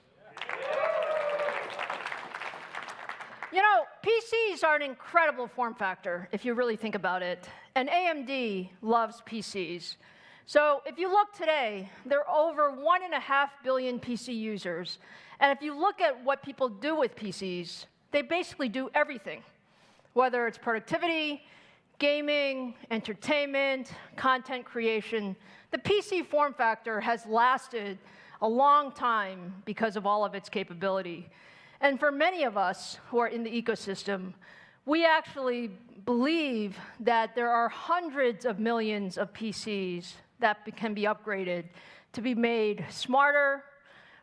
You know, PCs are an incredible form factor, if you really think about it. And AMD loves PCs. So if you look today, there are over 1.5 billion PC users. And if you look at what people do with PCs, they basically do everything, whether it's productivity, gaming, entertainment, content creation. The PC form factor has lasted a long time because of all of its capability. And for many of us who are in the ecosystem, we actually believe that there are hundreds of millions of PCs that can be upgraded to be made smarter,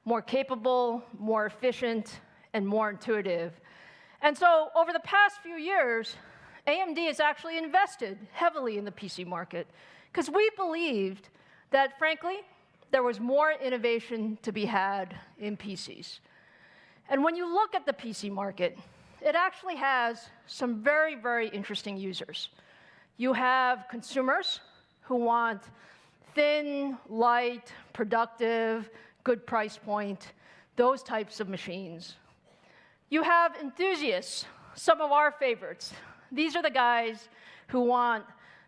more capable, more efficient, and more intuitive. And so over the past few years, AMD has actually invested heavily in the PC market because we believed that, frankly, there was more innovation to be had in PCs. And when you look at the PC market, it actually has some very, very interesting users. You have consumers who want thin, light, productive, good price point, those types of machines. You have enthusiasts, some of our favorites. These are the guys who want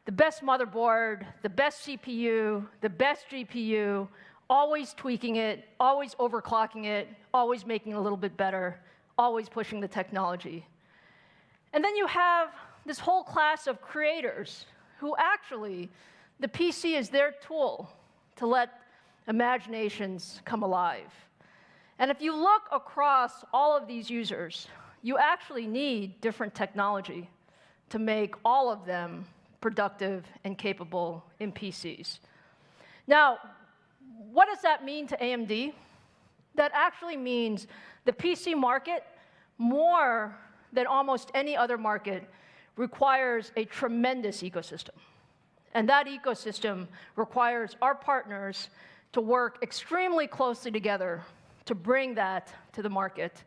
the best motherboard, the best CPU, the best GPU, always tweaking it, always overclocking it, always making it a little bit better, always pushing the technology. And then you have this whole class of creators who actually, the PC is their tool to let imaginations come alive. And if you look across all of these users, you actually need different technology to make all of them productive and capable in PCs. Now, what does that mean to AMD? That actually means the PC market, more than almost any other market, requires a tremendous ecosystem. And that ecosystem requires our partners to work extremely closely together to bring that to the market.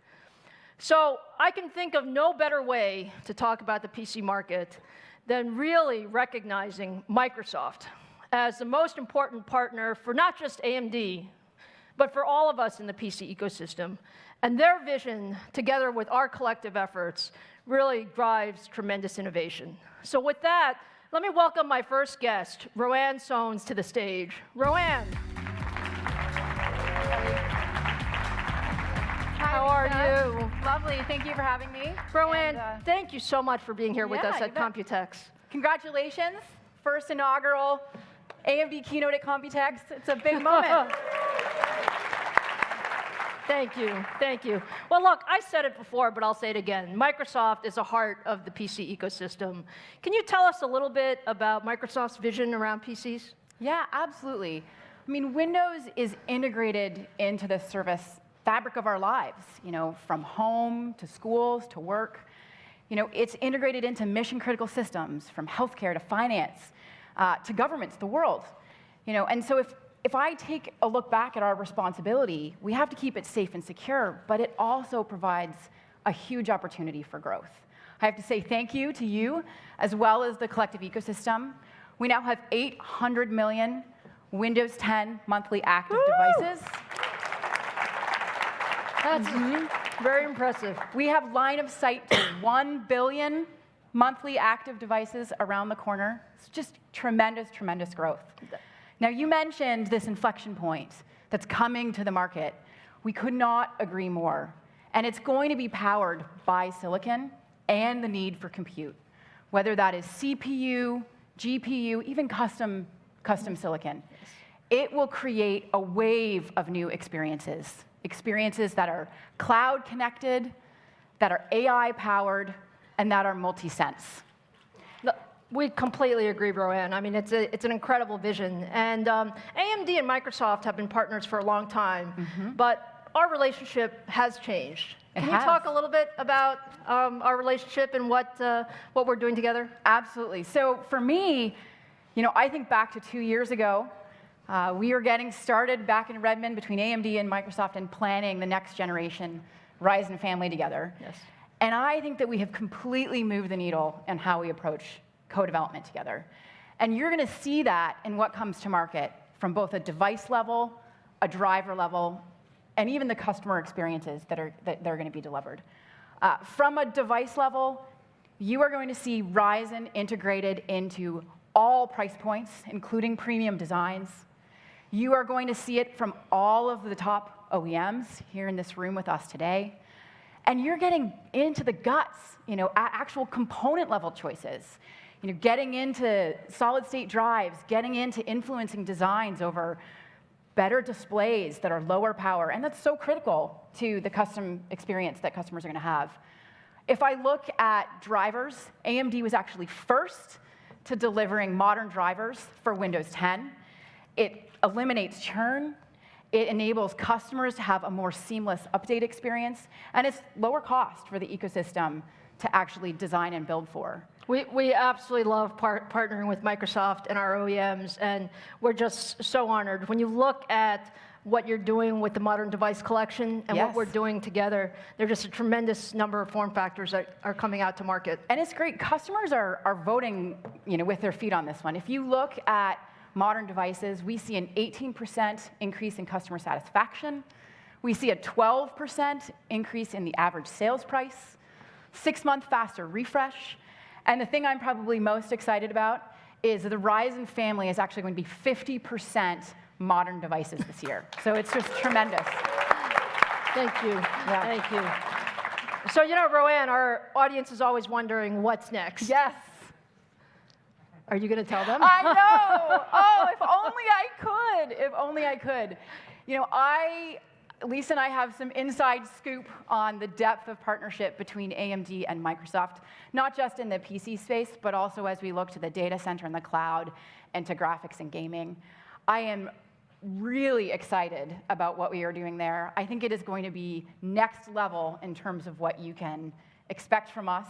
So I can think of no better way to talk about the PC market than really recognizing Microsoft as the most important partner for not just AMD, but for all of us in the PC ecosystem. And their vision, together with our collective efforts, really drives tremendous innovation. So with that, let me welcome my first guest, Roanne Sones, to the stage. Roanne. How are you? Lovely. Thank you for having me. Roanne, thank you so much for being here with us at COMPUTEX. Congratulations. First inaugural AMD Keynote at COMPUTEX. It's a big moment. Thank you. Thank you. Well, look, I said it before, but I'll say it again. Microsoft is the heart of the PC ecosystem. Can you tell us a little bit about Microsoft's vision around PCs? Yeah, absolutely. I mean, Windows is integrated into the service fabric of our lives, from home to schools to work. It's integrated into mission-critical systems, from healthcare to finance to governments, the world. And so if I take a look back at our responsibility, we have to keep it safe and secure, but it also provides a huge opportunity for growth. I have to say thank you to you, as well as the collective ecosystem. We now have 800 million Windows 10 monthly active devices. That's very impressive. We have line of sight to 1 billion monthly active devices around the corner. It's just tremendous, tremendous growth. Now, you mentioned this inflection point that's coming to the market. We could not agree more. And it's going to be powered by silicon and the need for compute, whether that is CPU, GPU, even custom silicon. It will create a wave of new experiences that are cloud connected, that are AI powered, and that are multi-sense. We completely agree, Roanne. I mean, it's an incredible vision. And AMD and Microsoft have been partners for a long time, but our relationship has changed. Can you talk a little bit about our relationship and what we're doing together? Absolutely. So for me, I think back to 2 years ago. We were getting started back in Redmond between AMD and Microsoft and planning the next generation Ryzen family together. Yes. And I think that we have completely moved the needle in how we approach co-development together. And you're going to see that in what comes to market from both a device level, a driver level, and even the customer experiences that are going to be delivered. From a device level, you are going to see Ryzen integrated into all price points, including premium designs. You are going to see it from all of the top OEMs here in this room with us today. And you're getting into the guts, actual component level choices. Getting into solid state drives, getting into influencing designs over better displays that are lower power, and that's so critical to the custom experience that customers are going to have. If I look at drivers, AMD was actually first to delivering modern drivers for Windows 10. It eliminates churn. It enables customers to have a more seamless update experience, and it's lower cost for the ecosystem to actually design and build for. We absolutely love partnering with Microsoft and our OEMs, and we're just so honored. When you look at what you're doing with the modern device collection and what we're doing together, there's just a tremendous number of form factors that are coming out to market. And it's great. Customers are voting, with their feet on this one. If you look at modern devices, we see an 18% increase in customer satisfaction. We see a 12% increase in the average sales price, 6-month faster refresh. And the thing I'm probably most excited about is the Ryzen family is actually going to be 50% modern devices this year. So it's just tremendous. Thank you. Thank you. So, Roanne, our audience is always wondering what's next. Yes. Are you going to tell them? I know. Oh, if only I could. If only I could. Lisa and I have some inside scoop on the depth of partnership between AMD and Microsoft, not just in the PC space, but also as we look to the data center and the cloud and to graphics and gaming. I am really excited about what we are doing there. I think it is going to be next level in terms of what you can expect from us.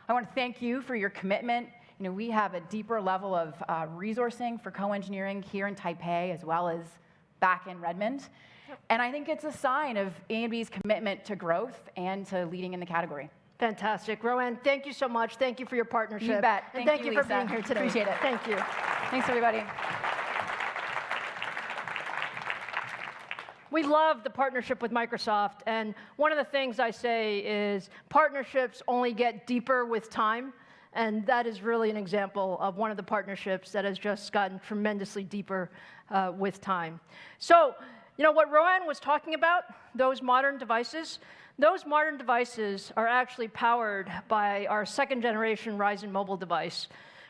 I want to thank you for your commitment. We have a deeper level of resourcing for co-engineering here in Taipei, as well as back in Redmond. And I think it's a sign of AMD's commitment to growth and to leading in the category. Fantastic. Roanne, thank you so much. Thank you for your partnership. You bet. And thank you for Lisa. being here today. Appreciate it. Thank you. Thanks, everybody. We love the partnership with Microsoft, and one of the things I say is partnerships only get deeper with time, and that is really an example of one of the partnerships that has just gotten tremendously deeper with time. So, what Roanne was talking about, those modern devices are actually powered by our second-generation Ryzen mobile device.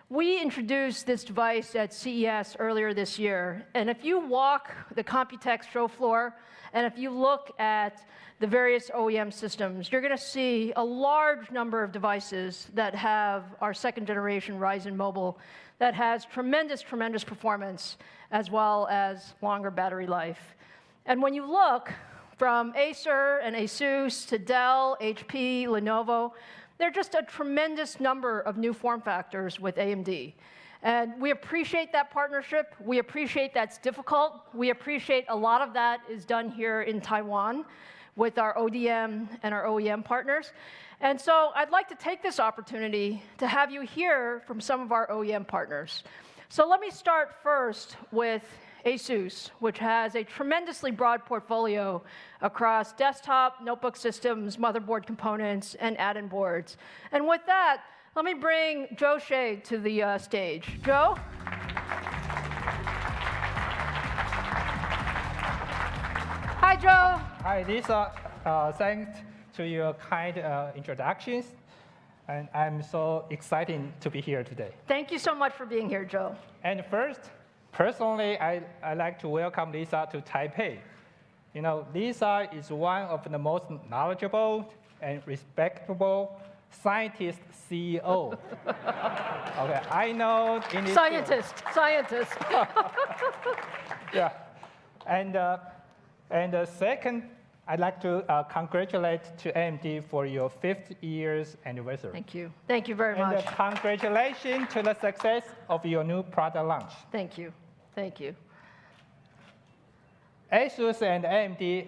We introduced this device at CES earlier this year, and if you walk the COMPUTEX show floor, and if you look at the various OEM systems, you're going to see a large number of devices that have our second-generation Ryzen mobile that has tremendous, tremendous performance, as well as longer battery life. And when you look from Acer and Asus to Dell, HP, Lenovo, there are just a tremendous number of new form factors with AMD. And we appreciate that partnership. We appreciate that's difficult. We appreciate a lot of that is done here in Taiwan with our ODM and our OEM partners. And so I'd like to take this opportunity to have you hear from some of our OEM partners. So let me start first with Asus, which has a tremendously broad portfolio across desktop, notebook systems, motherboard components, and add-in boards. And with that, let me bring Joe Shea to the stage. Joe? Hi, Joe. Hi, Lisa. Thanks to your kind introductions. And I'm so excited to be here today. Thank you so much for being here, Joe. And first, personally, I'd like to welcome Lisa to Taipei. Lisa is one of the most knowledgeable and respectable scientist CEO. Okay, I know in this Scientist. Yeah, and second, I'd like to congratulate to AMD for your 5th year's anniversary. Thank you. Thank you very much. And congratulations to the success of your new product launch. Thank you. Thank you. Asus and AMD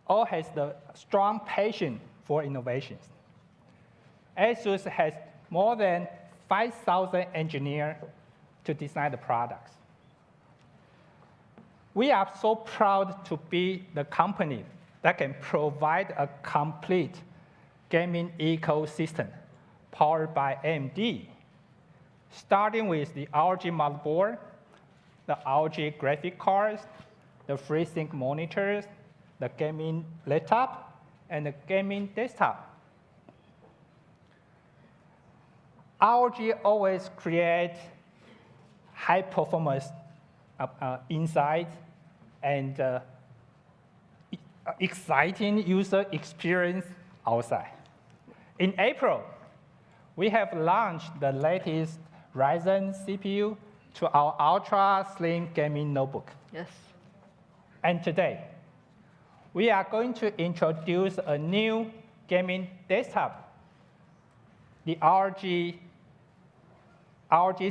all has the strong passion for innovations. Asus has more than 5,000 engineers to design the products. We are so proud to be the company that can provide a complete gaming ecosystem powered by AMD, starting with the ROG motherboard, the ROG graphic cards, the FreeSync monitors, the gaming laptop, and the gaming desktop. ROG always create high performance inside and exciting user experience outside. In April, we have launched the latest Ryzen CPU to our ultra-slim gaming notebook. Yes. And today, we are going to introduce a new gaming desktop, the ROG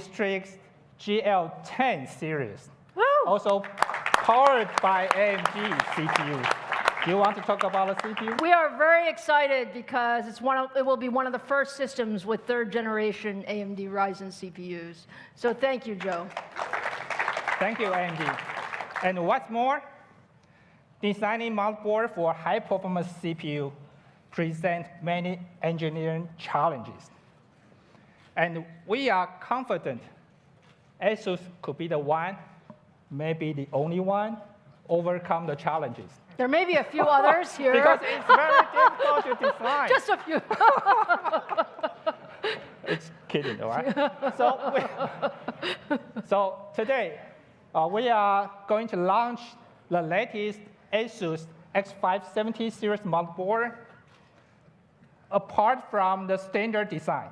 Strix GL10 series, also powered by AMD CPU. Do you want to talk about the CPU? We are very excited because it will be one of the first systems with third-generation AMD Ryzen CPUs. So thank you, Joe. Thank you, AMD. And what's more, designing motherboard for high-performance CPU present many engineering challenges. And we are confident ASUS could be the one, maybe the only one, overcome the challenges. There may be a few others here. Because it's very difficult to design. Just a few. It's kidding, all right? So today, we are going to launch the latest ASUS X570 series motherboard. Apart from the standard design,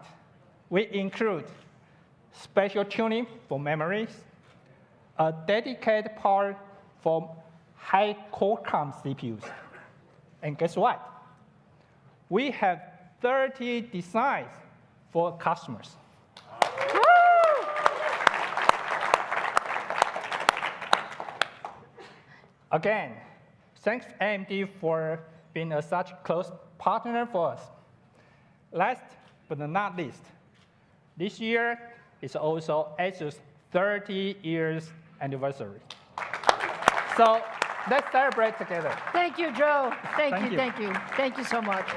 we include special tuning for memories, a dedicated part for high Qualcomm CPUs. And guess what? We have 30 designs for customers. Again, thanks AMD for being such a close partner for us. Last but not least, this year is also ASUS 30 years anniversary. So let's celebrate together. Thank you, Joe. Thank you. Thank you so much.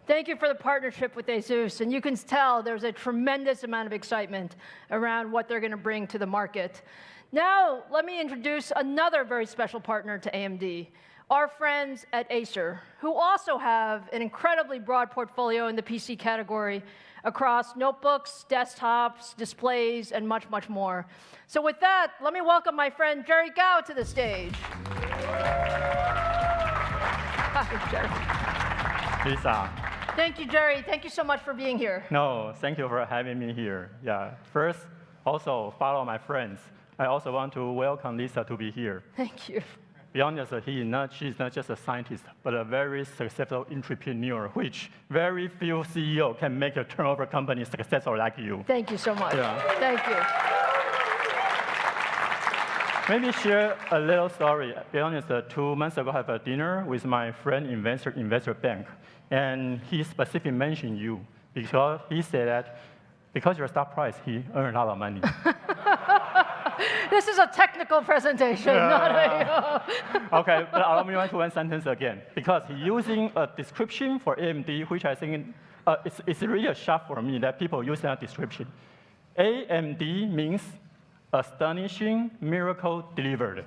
Thank you for the partnership with ASUS, and you can tell there's a tremendous amount of excitement around what they're going to bring to the market. Now, let me introduce another very special partner to AMD, our friends at Acer, who also have an incredibly broad portfolio in the PC category across notebooks, desktops, displays, and much, much more. So with that, let me welcome my friend Jerry Gao to the stage. Hi, Jerry. Lisa. Thank you, Jerry. Thank you so much for being here. No, thank you for having me here. Yeah. First, also follow my friends. I also want to welcome Lisa to be here. Thank you. Be honest, she's not just a scientist, but a very successful entrepreneur, which very few CEO can make a turnover company successful like you. Thank you so much. Yeah. Thank you. Maybe share a little story. Be honest, 2 months ago, I had a dinner with my friend, investor bank, and he specifically mentioned you because he said that because your stock price, he earned a lot of money. This is a technical presentation, not a... Okay, but allow me to one sentence again. Because using a description for AMD, which I think it's really a shock for me that people use that description. AMD means astonishing miracle delivered.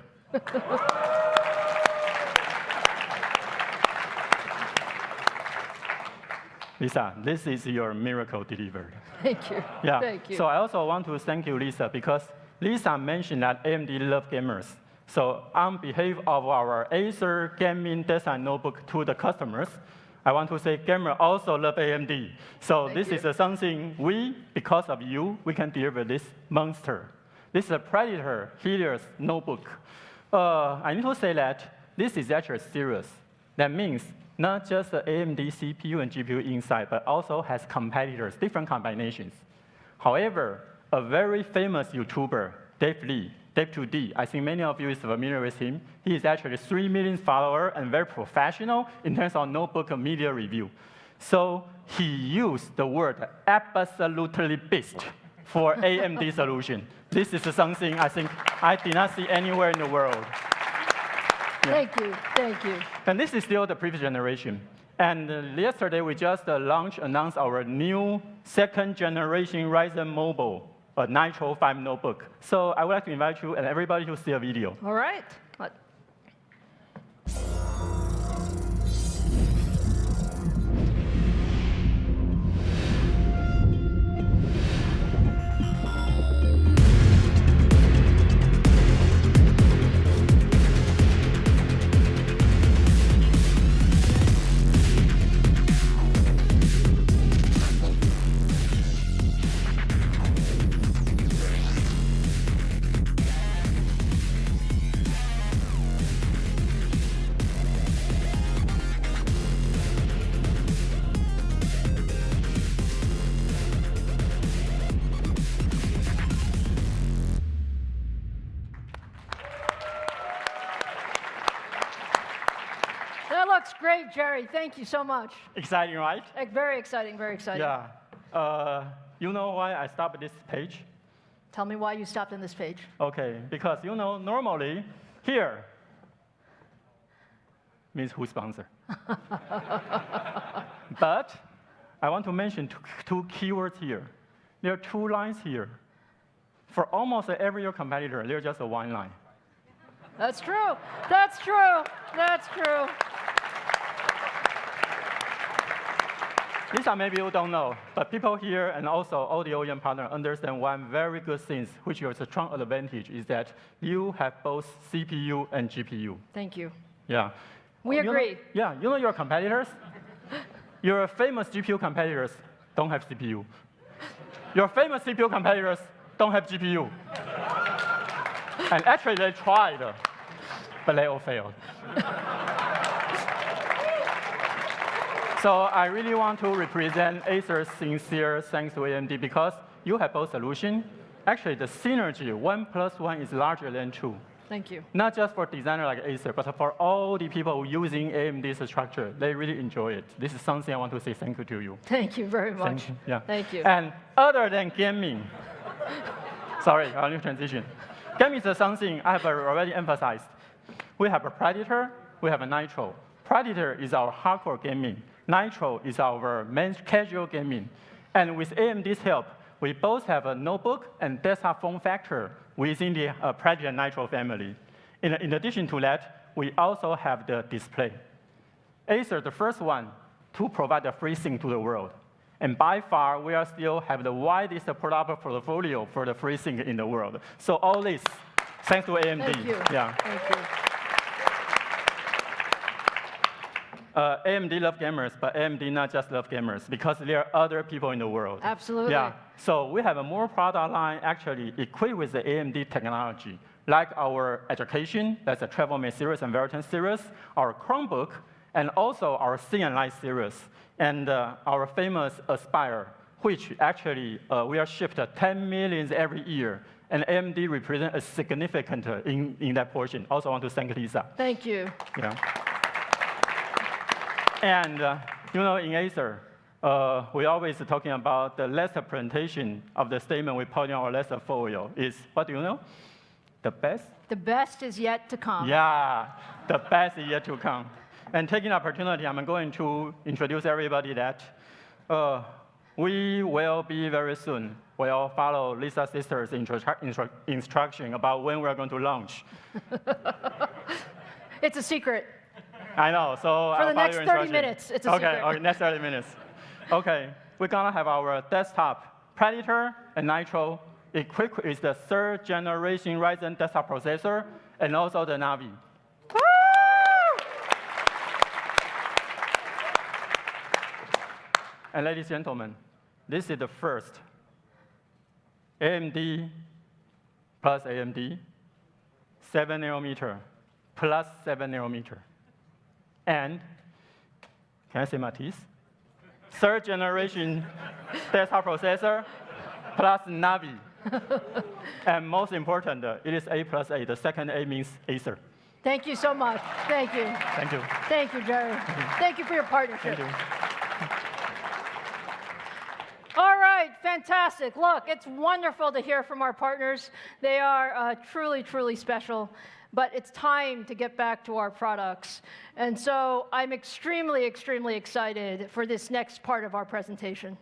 Lisa, this is your miracle delivered. Thank you. Yeah. Thank you. So I also want to thank you, Lisa, because Lisa mentioned that AMD love gamers. So on behalf of our Acer gaming desktop notebook to the customers, I want to say gamers also love AMD. So this is something because of you, we can deliver this monster. This is a Predator Helios notebook. I need to say that this is actually serious. That means not just the AMD CPU and GPU inside, but also has competitors, different combinations. However, a very famous YouTuber, Dave2D, I think many of you is familiar with him. He is actually 3 million followers and very professional in terms of notebook media review. So he used the word absolutely beast for AMD solution. This is something I think I did not see anywhere in the world. Yeah. Thank you. And this is still the previous generation. And yesterday, we just announced our new second generation Ryzen Mobile, a Nitro 5 notebook. So I would like to invite you and everybody to see a video. All right. great, Jerry. Thank you so much. Exciting, right? Very exciting, very exciting. Yeah. You know why I stopped this page? Tell me why you stopped on this page. Okay, because normally here means who sponsor. But I want to mention two keywords here. There are 2 lines here. For almost every your competitor, there's just a 1 line. That's true. That's true. That's true. Lisa, maybe you don't know, but people here and also all the OEM partners understand one very good thing, which is a strong advantage, is that you have both CPU and GPU. Thank you. Yeah. We agree. You know your competitors? Your famous GPU competitors don't have CPU. Your famous CPU competitors don't have GPU. And actually, they tried, but they all failed. So I really want to represent Acer's sincere thanks to AMD because you have both solutions. Actually, the synergy, 1 + 1 is larger than 2. Thank you. Not just for designers like Acer, but for all the people using AMD's structure. They really enjoy it. This is something I want to say thank you to you. Thank you very much. Thank you. Yeah. Thank you. And other than gaming, sorry, I'll need transition. Gaming is something I have already emphasized. We have a Predator, we have a Nitro. Predator is our hardcore gaming. Nitro is our main casual gaming. And with AMD's help, we both have a notebook and desktop form factor within the Predator Nitro family. In addition to that, we also have the display. Acer, the first one to provide a FreeSync to the world. And by far, we are still have the widest product portfolio for the FreeSync in the world. So all this, thanks to AMD. Thank you. Yeah. Thank you. AMD love gamers, but AMD not just love gamers, because there are other people in the world. Absolutely. Yeah. So we have a more product line actually equipped with the AMD technology, like our education, that's a TravelMate series and Veritan series, our Chromebook, and also our Thin and Light series, and our famous Aspire, which actually we are shipped 10 million every year. And AMD represents a significant in that portion. Also want to thank Lisa. Thank you. Yeah. And in Acer, we always talking about the last presentation of the statement we put in our last folio is, what do you know? The best? The best is yet to come. Yeah, the best is yet to come. And taking the opportunity, I'm going to introduce everybody that we will be very soon. We'll follow Lisa's sister's instruction about when we're going to launch. It's a secret. I know, so for the next 30 minutes, it's a secret. Okay, next 30 minutes. Okay, we're gonna have our desktop Predator and Nitro equipped with the 3rd generation Ryzen desktop processor and also the Navi. Woo! And ladies and gentlemen, this is the first AMD plus AMD, 7 nanometer plus 7 nanometer. And, can I say my teeth? 3rd generation desktop processor plus Navi. And most important, it is A+A. The second A means Acer. Thank you so much. Thank you. Thank you. Thank you, Jerry. Thank you for your partnership. Thank you. All right, fantastic. Look, it's wonderful to hear from our partners. They are truly, truly special. But it's time to get back to our products. And so I'm extremely, extremely excited for this next part of our presentation.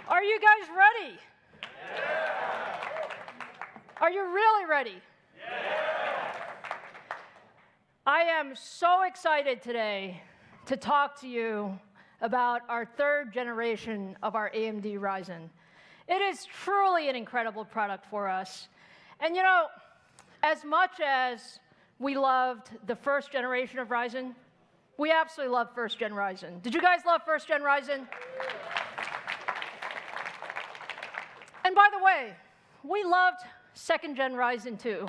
Are you guys ready? Yeah. Are you really ready? Yeah. I am so excited today to talk to you about our third generation of our AMD Ryzen. It is truly an incredible product for us. And you know, as much as we loved the first generation of Ryzen, we absolutely love first gen Ryzen. Did you guys love first gen Ryzen? And by the way, we loved second gen Ryzen too.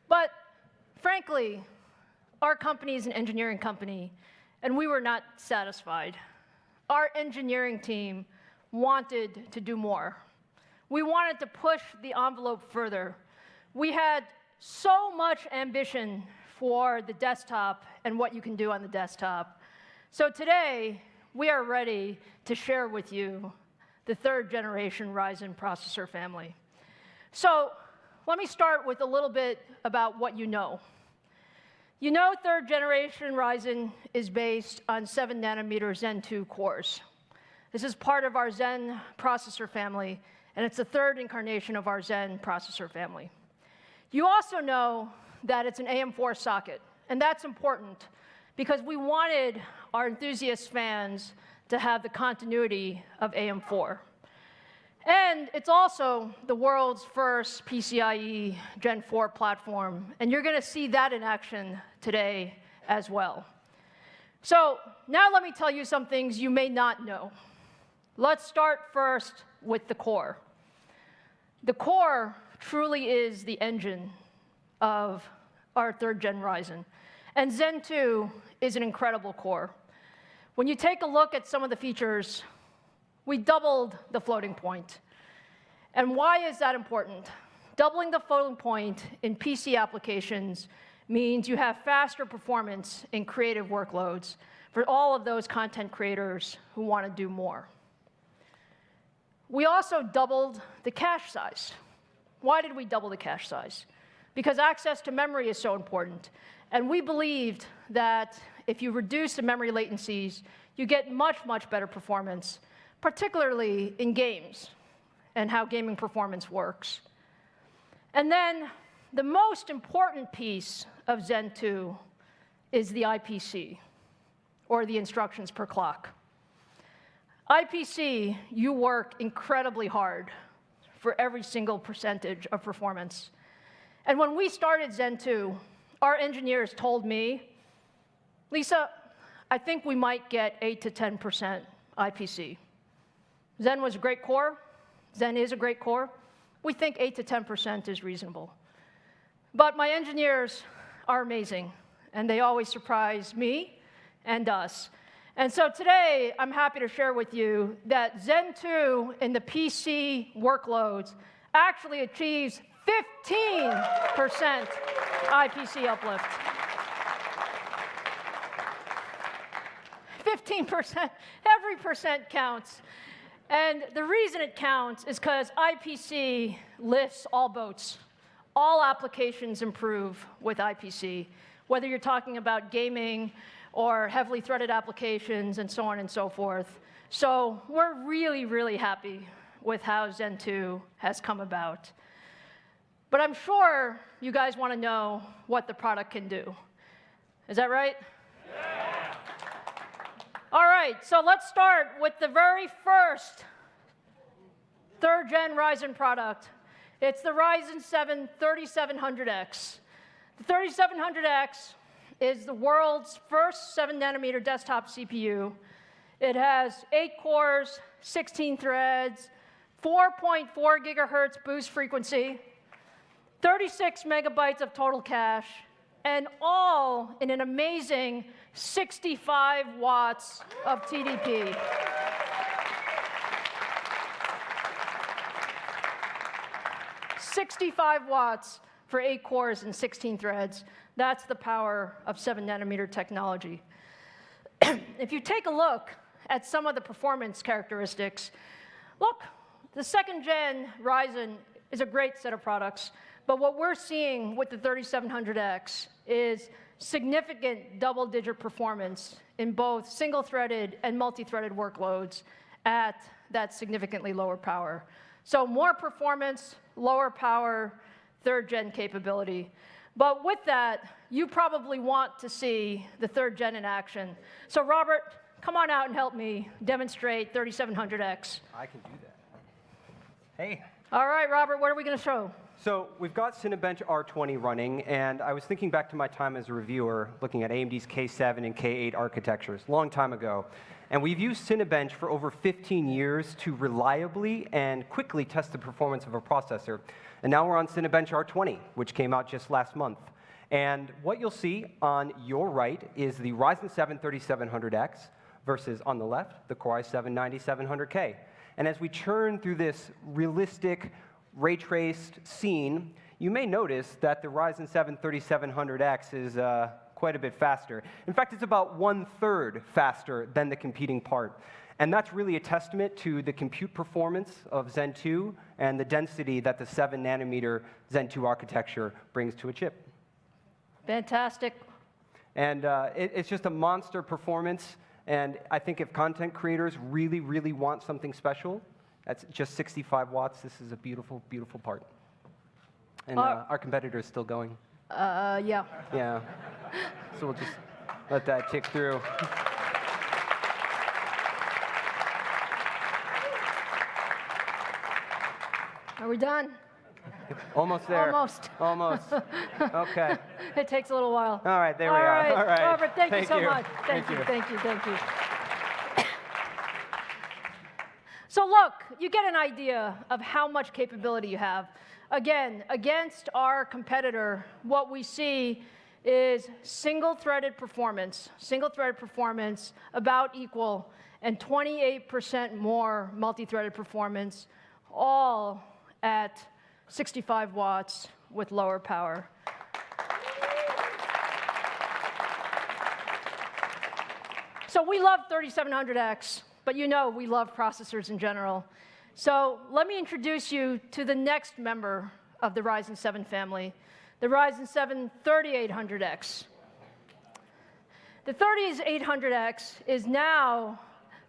But frankly, our company is an engineering company, and we were not satisfied. Our engineering team wanted to do more. We wanted to push the envelope further. We had so much ambition for the desktop and what you can do on the desktop. So today, we are ready to share with you the third generation Ryzen processor family. So let me start with a little bit about what you know. You know third generation Ryzen is based on 7 nanometer Zen 2 cores. This is part of our Zen processor family, and it's the third incarnation of our Zen processor family. You also know that it's an AM4 socket, and that's important because we wanted our enthusiast fans to have the continuity of AM4. And it's also the world's first PCIe Gen 4 platform, and you're going to see that in action today as well. So now let me tell you some things you may not know. Let's start first with the core. The core truly is the engine of our third gen Ryzen, and Zen 2 is an incredible core. When you take a look at some of the features, we doubled the floating point. And why is that important? Doubling the floating point in PC applications means you have faster performance in creative workloads for all of those content creators who want to do more. We also doubled the cache size. Why did we double the cache size? Because access to memory is so important. And we believed that if you reduce the memory latencies, you get much, much better performance, particularly in games and how gaming performance works. And then the most important piece of Zen 2 is the IPC, or the instructions per clock. IPC, you work incredibly hard for every single percentage of performance. And when we started Zen 2, our engineers told me, Lisa, I think we might get 8 to 10% IPC. Zen was a great core. Zen is a great core. We think 8 to 10% is reasonable. But my engineers are amazing, and they always surprise me and us. And so today, I'm happy to share with you that Zen 2 in the PC workloads actually achieves 15% IPC uplift. 15%, every percent counts. And the reason it counts is because IPC lifts all boats. All applications improve with IPC, whether you're talking about gaming or heavily threaded applications and so on and so forth. So we're really, really happy with how Zen 2 has come about. But I'm sure you guys want to know what the product can do. Is that right? Yeah. All right, so let's start with the very first third gen Ryzen product. It's the Ryzen 7 3700X. The 3700X is the world's first 7 nanometer desktop CPU. It has 8 cores, 16 threads, 4.4 gigahertz boost frequency, 36 megabytes of total cache, and all in an amazing 65 watts of TDP. "65 watts for 8 cores and 16 threads. That's the power of 7 nanometer technology. If you take a look at some of the performance characteristics, look, the second gen Ryzen is a great set of products, but what we're seeing with the 3700X is significant double-digit performance in both single-threaded and multi-threaded workloads at that significantly lower power. So more performance, lower power, third-gen capability. But with that, you probably want to see the third-gen in action. So Robert, come on out and help me demonstrate 3700X. I can do that. Hey. All right, Robert, what are we going to show? So we've got Cinebench R20 running, and I was thinking back to my time as a reviewer looking at AMD's K7 and K8 architectures, long time ago. And we've used Cinebench for over 15 years to reliably and quickly test the performance of a processor. And now we're on Cinebench R20, which came out just last month. And what you'll see on your right is the Ryzen 7 3700X versus, on the left, the Core i7 9700K. And as we churn through this realistic, ray-traced scene, you may notice that the Ryzen 7 3700X is quite a bit faster. In fact, it's about 1/3 faster than the competing part. And that's really a testament to the compute performance of Zen 2 and the density that the 7-nanometer Zen 2 architecture brings to a chip. Fantastic. And it's just a monster performance. And I think if content creators really, really want something special, that's just 65 watts. This is a beautiful, beautiful part. And our competitor is still going. Yeah. Yeah. So we'll just let that tick through. Are we done? Almost there. Almost. Almost. Okay. It takes a little while. All right, there we are. All right. Robert, thank you so you. much. Thank you. Thank you. So look, you get an idea of how much capability you have. Again, against our competitor, what we see is single-threaded performance about equal, and 28% more multi-threaded performance, all at 65 watts with lower power. So we love 3700X, but you know we love processors in general. So let me introduce you to the next member of the Ryzen 7 family, the Ryzen 7 3800X. The 3800X is now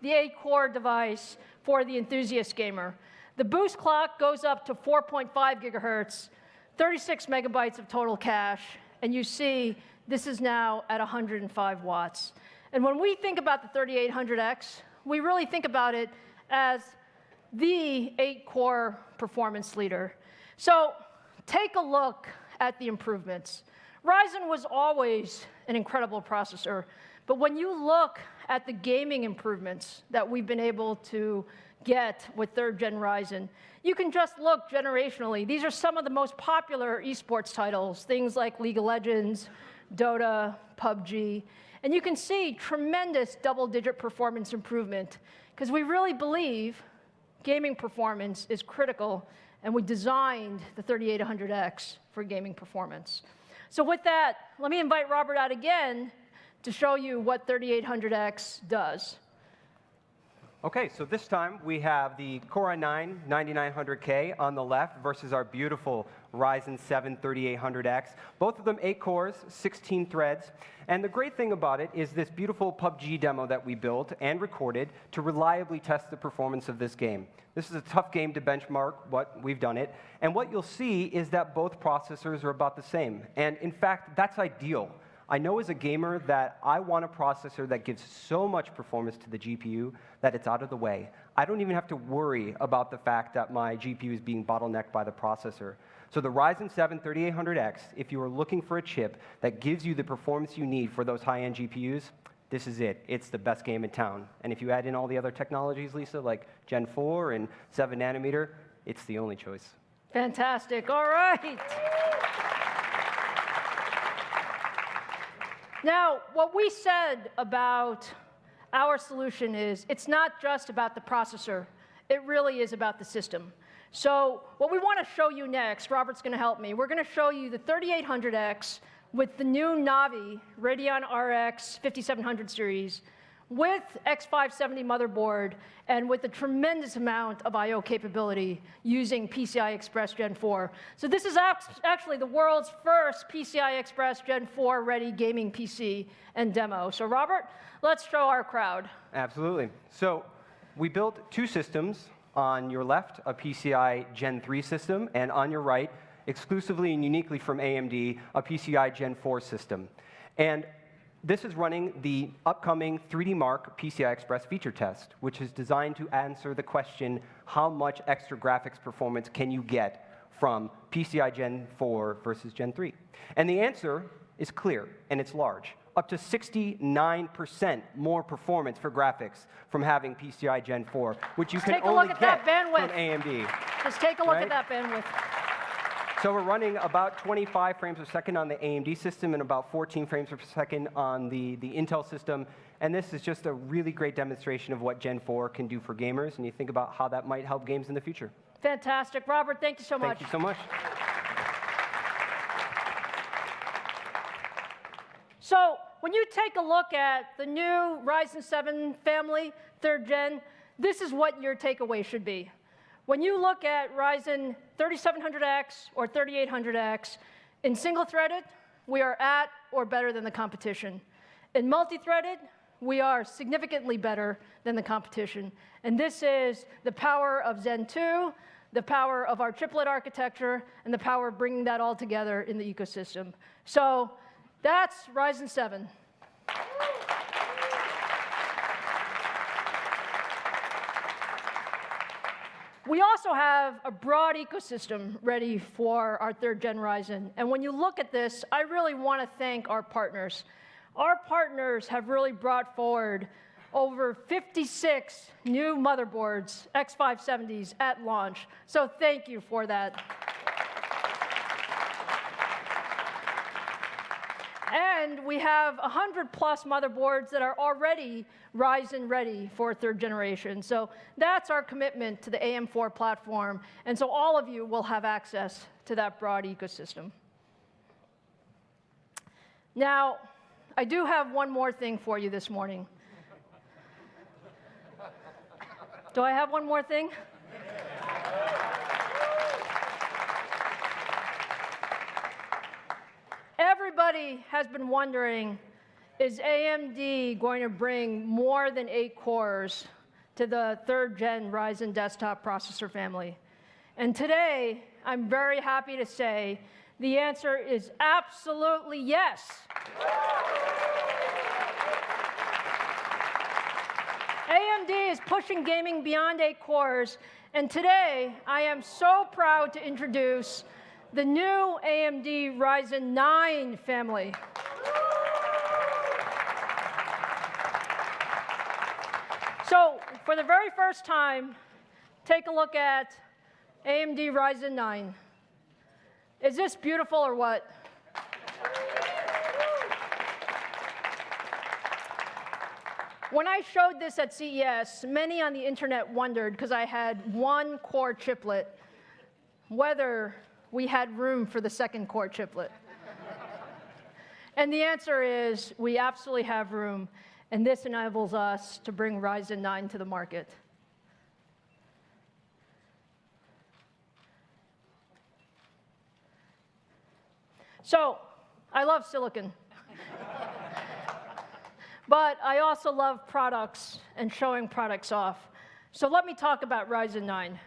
the 8-core device for the enthusiast gamer. The boost clock goes up to 4.5 gigahertz, 36 megabytes of total cache, and you see this is now at 105 watts. And when we think about the 3800X, we really think about it as the 8-core performance leader. So take a look at the improvements. Ryzen was always an incredible processor, but when you look at the gaming improvements that we've been able to get with 3rd-gen Ryzen, you can just look generationally. These are some of the most popular esports titles, things like League of Legends, Dota, PUBG, and you can see tremendous double-digit performance improvement because we really believe gaming performance is critical, and we designed the 3800X for gaming performance. So with that, let me invite Robert out again to show you what 3800X does. Okay, so this time we have the Core i9 9900K on the left versus our beautiful Ryzen 7 3800X. Both of them 8 cores, 16 threads. And the great thing about it is this beautiful PUBG demo that we built and recorded to reliably test the performance of this game. This is a tough game to benchmark, but we've done it. And what you'll see is that both processors are about the same. And in fact, that's ideal. I know as a gamer that I want a processor that gives so much performance to the GPU that it's out of the way. I don't even have to worry about the fact that my GPU is being bottlenecked by the processor. So the Ryzen 7 3800X, if you are looking for a chip that gives you the performance you need for those high-end GPUs, this is it. It's the best game in town. And if you add in all the other technologies, Lisa, like Gen 4 and 7-nanometer, it's the only choice. Fantastic. All right. Now, what we said about our solution is it's not just about the processor. It really is about the system. So what we want to show you next, Robert's going to help me, we're going to show you the 3800X with the new Navi Radeon RX 5700 series with X570 motherboard and with a tremendous amount of I/O capability using PCI Express Gen 4. So this is actually the world's first PCI Express Gen 4 ready gaming PC and demo. So Robert, let's show our crowd. Absolutely. So we built two systems. On your left, a PCI Gen 3 system, and on your right, exclusively and uniquely from AMD, a PCI Gen 4 system. And this is running the upcoming 3D Mark PCI Express feature test, which is designed to answer the question, how much extra graphics performance can you get from PCI Gen 4 versus Gen 3? And the answer is clear, and it's large. Up to 69% more performance for graphics from having PCI Gen 4, which you can only get from AMD. Just take a look at that bandwidth. So we're running about 25 frames per second on the AMD system and about 14 frames per second on the Intel system. And this is just a really great demonstration of what Gen 4 can do for gamers, and you think about how that might help games in the future. Fantastic. Robert, thank you so much. Thank you so much. So when you take a look at the new Ryzen 7 family, 3rd gen, this is what your takeaway should be. When you look at Ryzen 3700X or 3800X, in single-threaded, we are at or better than the competition. In multi-threaded, we are significantly better than the competition. And this is the power of Zen 2, the power of our chiplet architecture, and the power of bringing that all together in the ecosystem. So that's Ryzen 7. We also have a broad ecosystem ready for our 3rd gen Ryzen. And when you look at this, I really want to thank our partners. Our partners have really brought forward over 56 new motherboards, X570s, at launch. So thank you for that. And we have 100+ motherboards that are already Ryzen ready for 3rd generation. So that's our commitment to the AM4 platform. And so all of you will have access to that broad ecosystem. Now, I do have one more thing for you this morning. Do I have one more thing? Everybody has been wondering, is AMD going to bring more than 8 cores to the 3rd gen Ryzen desktop processor family? And today, I'm very happy to say the answer is absolutely yes. AMD is pushing gaming beyond 8 cores, and today I am so proud to introduce the new AMD Ryzen 9 family. So for the very first time, take a look at AMD Ryzen 9. Is this beautiful or what? When I showed this at CES, many on the internet wondered, because I had 1-core chiplet, whether we had room for the 2nd-core chiplet. And the answer is we absolutely have room, and this enables us to bring Ryzen 9 to the market. So, I love silicon. But I also love products and showing products off. So let me talk about Ryzen 9.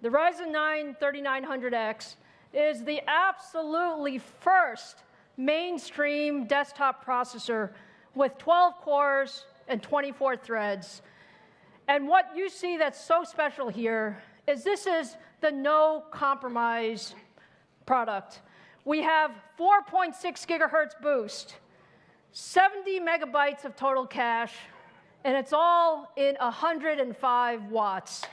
The Ryzen 9 3900X is the absolutely first mainstream desktop processor with 12 cores and 24 threads. And what you see that's so special here is this is the no compromise product. We have 4.6 gigahertz boost, 70 megabytes of total cache, and it's all in 105 watts.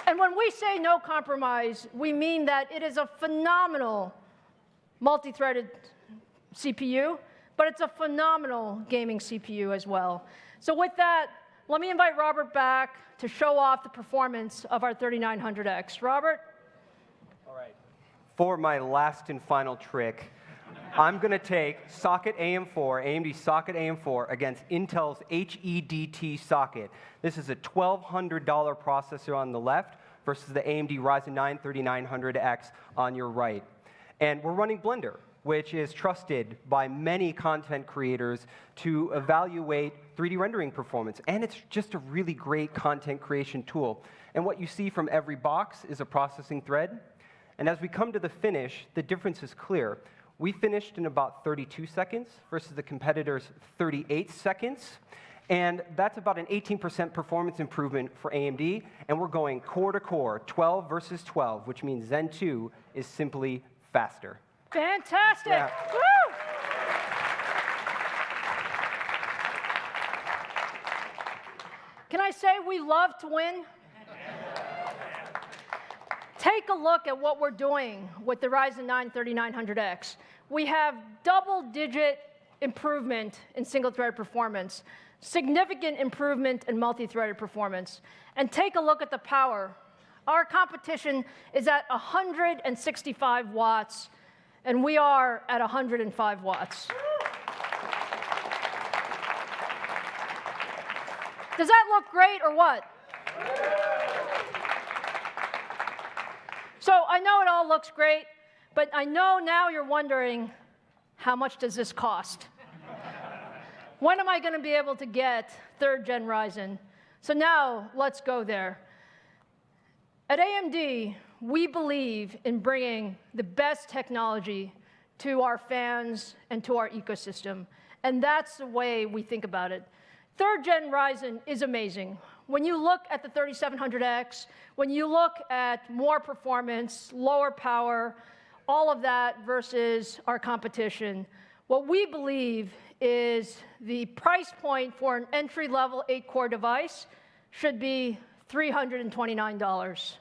And when we say no compromise, we mean that it is a phenomenal multi-threaded CPU, but it's a phenomenal gaming CPU as well. So with that, let me invite Robert back to show off the performance of our 3900X. Robert? All right. For my last and final trick, I'm going to take socket AM4, AMD socket AM4, against Intel's HEDT socket. This is a $1,200 processor on the left versus the AMD Ryzen 9 3900X on your right. And we're running Blender. which is trusted by many content creators to evaluate 3D rendering performance. And it's just a really great content creation tool. And what you see from every box is a processing thread. And as we come to the finish, the difference is clear. We finished in about 32 seconds versus the competitor's 38 seconds. And that's about an 18% performance improvement for AMD. And we're going core to core, 12 versus 12, which means Zen 2 is simply faster. Fantastic. Yeah. Woo! Can I say we love to win? Take a look at what we're doing with the Ryzen 9 3900X. We have double-digit improvement in single-threaded performance, significant improvement in multi-threaded performance. And take a look at the power. Our competition is at 165 watts, and we are at 105 watts. Does that look great or what? So I know it all looks great, but I know now you're wondering, how much does this cost? When am I going to be able to get 3rd Gen Ryzen? So now let's go there. At AMD, we believe in bringing the best technology to our fans and to our ecosystem. And that's the way we think about it. 3rd Gen Ryzen is amazing. When you look at the 3700X, when you look at more performance, lower power, all of that versus our competition, what we believe is the price point for an entry-level 8-core device should be $329.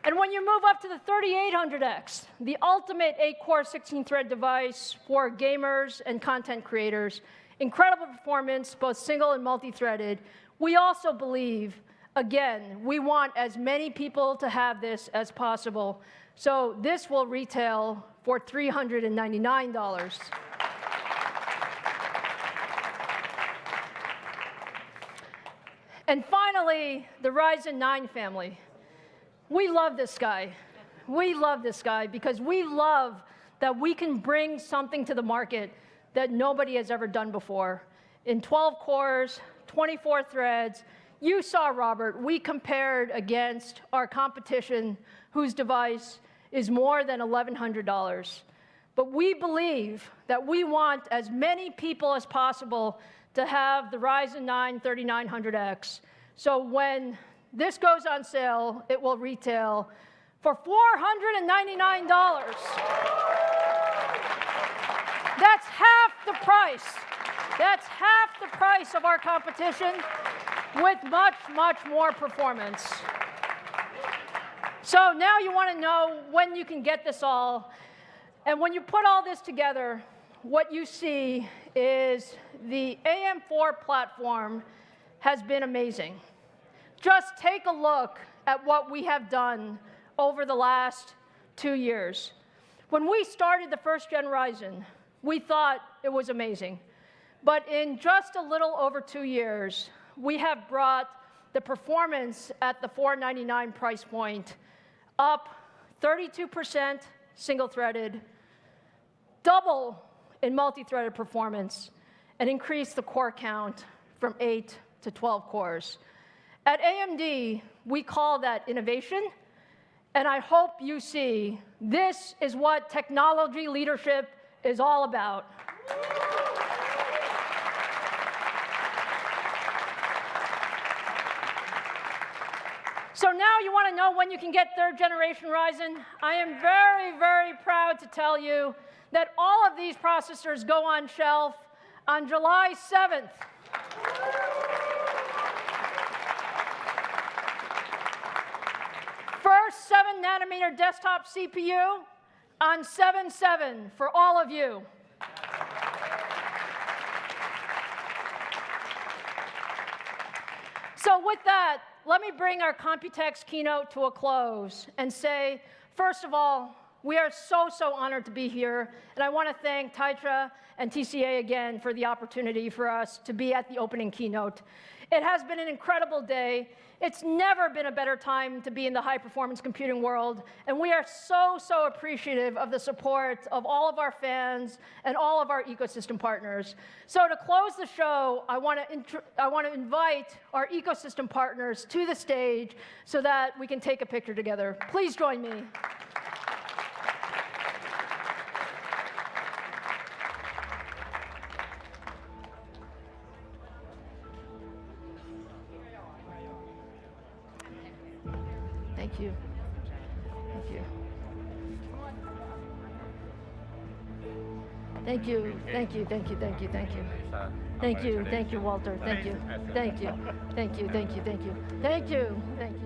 And when you move up to the 3800X, the ultimate 8-core 16-thread device for gamers and content creators, incredible performance, both single and multi-threaded, we also believe, again, we want as many people to have this as possible. So this will retail for $399. And finally, the Ryzen 9 family. We love this guy. We love this guy because we love that we can bring something to the market that nobody has ever done before. In 12 cores, 24 threads, you saw, Robert, we compared against our competition whose device is more than $1,100. But we believe that we want as many people as possible to have the Ryzen 9 3900X. So when this goes on sale, it will retail for $499. That's half the price. That's half the price of our competition with much, much more performance. So now you want to know when you can get this all. And when you put all this together, what you see is the AM4 platform has been amazing. Just take a look at what we have done over the last 2 years. When we started the 1st Gen Ryzen, we thought it was amazing. But in just a little over 2 years, we have brought the performance at the $499 price point up 32% single-threaded, double in multi-threaded performance, and increased the core count from 8 to 12 cores. At AMD, we call that innovation, and I hope you see this is what technology leadership is all about. So now you want to know when you can get 3rd generation Ryzen? I am very, very proud to tell you that all of these processors go on shelf on July 7th. First 7-nanometer desktop CPU on 7/7 for all of you. So with that, let me bring our COMPUTEX keynote to a close and say, first of all, We are so honored to be here, and I want to thank Taitra and TCA again for the opportunity for us to be at the opening keynote. It has been an incredible day. It's never been a better time to be in the high-performance computing world, and we are so appreciative of the support of all of our fans and all of our ecosystem partners. So to close the show, I want to invite our ecosystem partners to the stage so that we can take a picture together. Please join me. Thank you. Thank you. Thank you. Thank you. Thank you. Thank you. Thank you. Thank you. Thank you, Walter. Thank you. Thank you. Thank you. Thank you. Thank you. Thank you. Thank you.